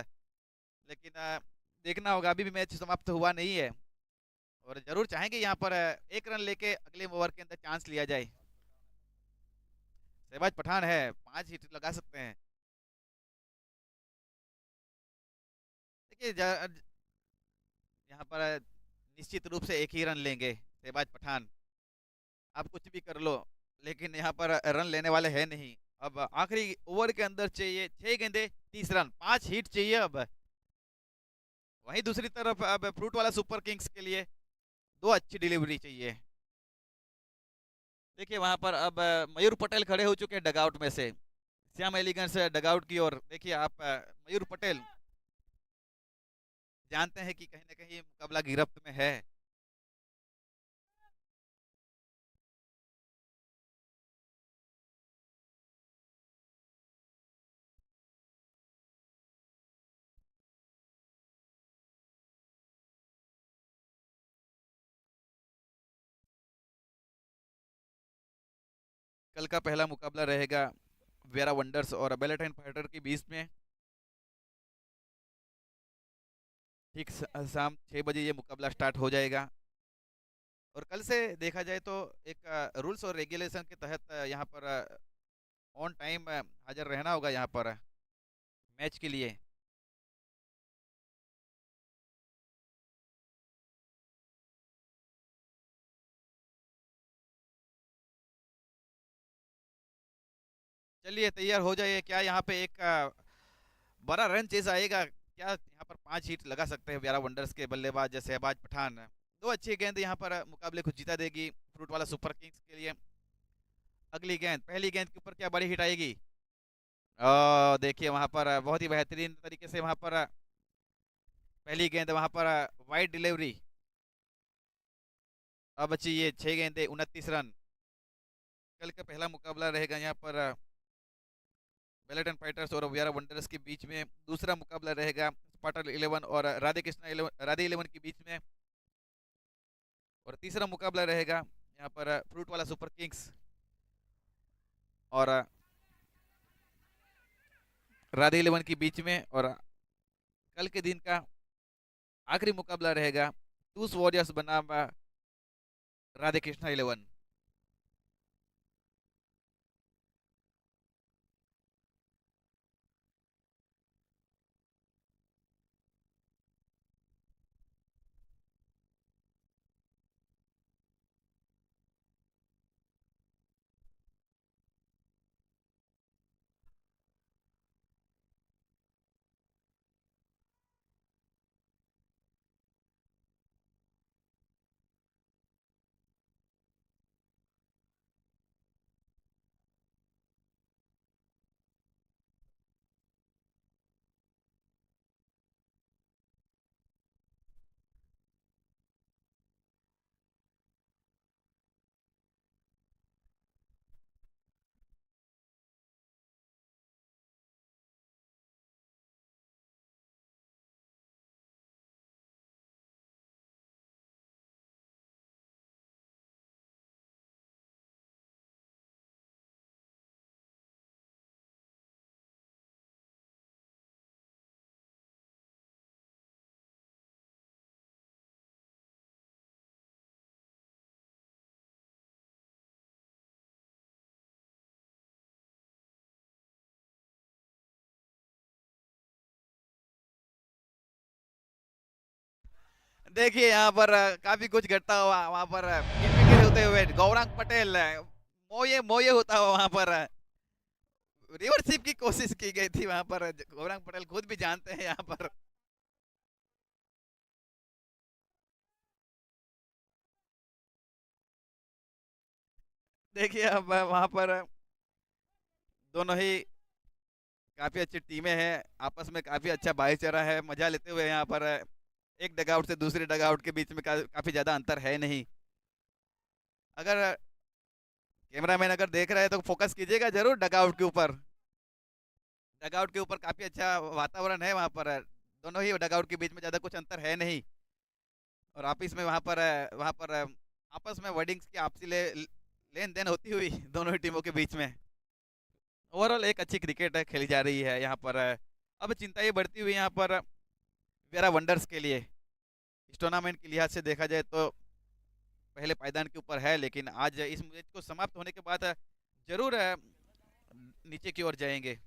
लेकिन देखना होगा, अभी भी मैच समाप्त हुआ नहीं है। और जरूर चाहेंगे यहाँ पर 1 रन लेके अगले ओवर के अंदर चांस लिया जाए। शहबाज पठान है, 5 हिट लगा सकते हैं। देखिए यहाँ पर निश्चित रूप से एक ही रन लेंगे शहबाज पठान। आप कुछ भी कर लो, लेकिन यहाँ पर रन लेने वाले हैं नहीं। अब आखिरी ओवर के अंदर चाहिए 6 गेंदे 30 रन, 5 हिट चाहिए। अब वहीं दूसरी तरफ अब फ्रूट वाला सुपर किंग्स के लिए 2 अच्छी डिलीवरी चाहिए। देखिए वहां पर अब मयूर पटेल खड़े हो चुके हैं डगआउट में से, श्याम एलिगेंस डगआउट की ओर। देखिए आप मयूर पटेल जानते हैं कि कहीं ना कहीं मुकाबला गिरफ्त में है। कल का पहला मुकाबला रहेगा वेरा वंडर्स और बेलेटाइन फाइटर के बीच में। ठीक शाम 6 बजे ये मुकाबला स्टार्ट हो जाएगा। और कल से देखा जाए तो एक रूल्स और रेगुलेशन के तहत यहाँ पर ऑन टाइम हाजिर रहना होगा यहाँ पर मैच के लिए। चलिए तैयार हो जाइए। क्या यहाँ पे एक बड़ा रन चेज आएगा? क्या यहाँ पर 5 हिट लगा सकते हैं व्यारा वंडर्स के बल्लेबाज जैसे शहबाज पठान? 2 अच्छी गेंद यहाँ पर मुकाबले को जीता देगी फ्रूट वाला सुपर किंग्स के लिए। अगली गेंद, पहली गेंद के ऊपर क्या बड़ी हिट आएगी? देखिए वहां पर बहुत ही बेहतरीन तरीके से वहां पर पहली गेंद वहां पर वाइड डिलीवरी। अब बची ये 6 गेंदे 29 रन। कल का पहला मुकाबला रहेगा यहाँ पर बेलेटन फाइटर्स और वियारा वंडर्स के बीच में। दूसरा मुकाबला रहेगा स्पार्टन 11 और राधे कृष्णा 11 राधे 11 के बीच में। और तीसरा मुकाबला रहेगा यहाँ पर फ्रूट वाला सुपर किंग्स और राधे 11 के बीच में। और कल के दिन का आखिरी मुकाबला रहेगा टूस वॉरियर्स बनाम राधे कृष्णा 11। देखिए यहाँ पर काफी कुछ घटता हुआ वहां पर विकेट होते हुए गौरांग पटेल मोये मोये होता हुआ वहां पर रिवर्सिप की कोशिश की गई थी वहां पर। गौरांग पटेल खुद भी जानते हैं यहाँ पर। देखिए अब वहां पर दोनों ही काफी अच्छी टीमें हैं, आपस में काफी अच्छा भाईचारा है, मजा लेते हुए यहाँ पर एक डगआउट से दूसरे डगआउट के बीच में काफी ज्यादा अंतर है नहीं। अगर कैमरामैन अगर देख रहे हैं तो फोकस कीजिएगा जरूर डगआउट के ऊपर। डगआउट के ऊपर काफी अच्छा वातावरण है वहां पर। दोनों ही डगआउट के बीच में ज्यादा कुछ अंतर है नहीं। और आपस में वहां पर आपस में वर्डिंग्स की आपसी लेन देन होती हुई दोनों ही टीमों के बीच में। ओवरऑल एक अच्छी क्रिकेट खेली जा रही है यहाँ पर। अब चिंता ये बढ़ती हुई यहाँ पर वेरा वंडर्स के लिए। इस टूर्नामेंट के लिहाज से देखा जाए तो पहले पायदान के ऊपर है, लेकिन आज इस मैच को समाप्त होने के बाद जरूर नीचे की ओर जाएंगे।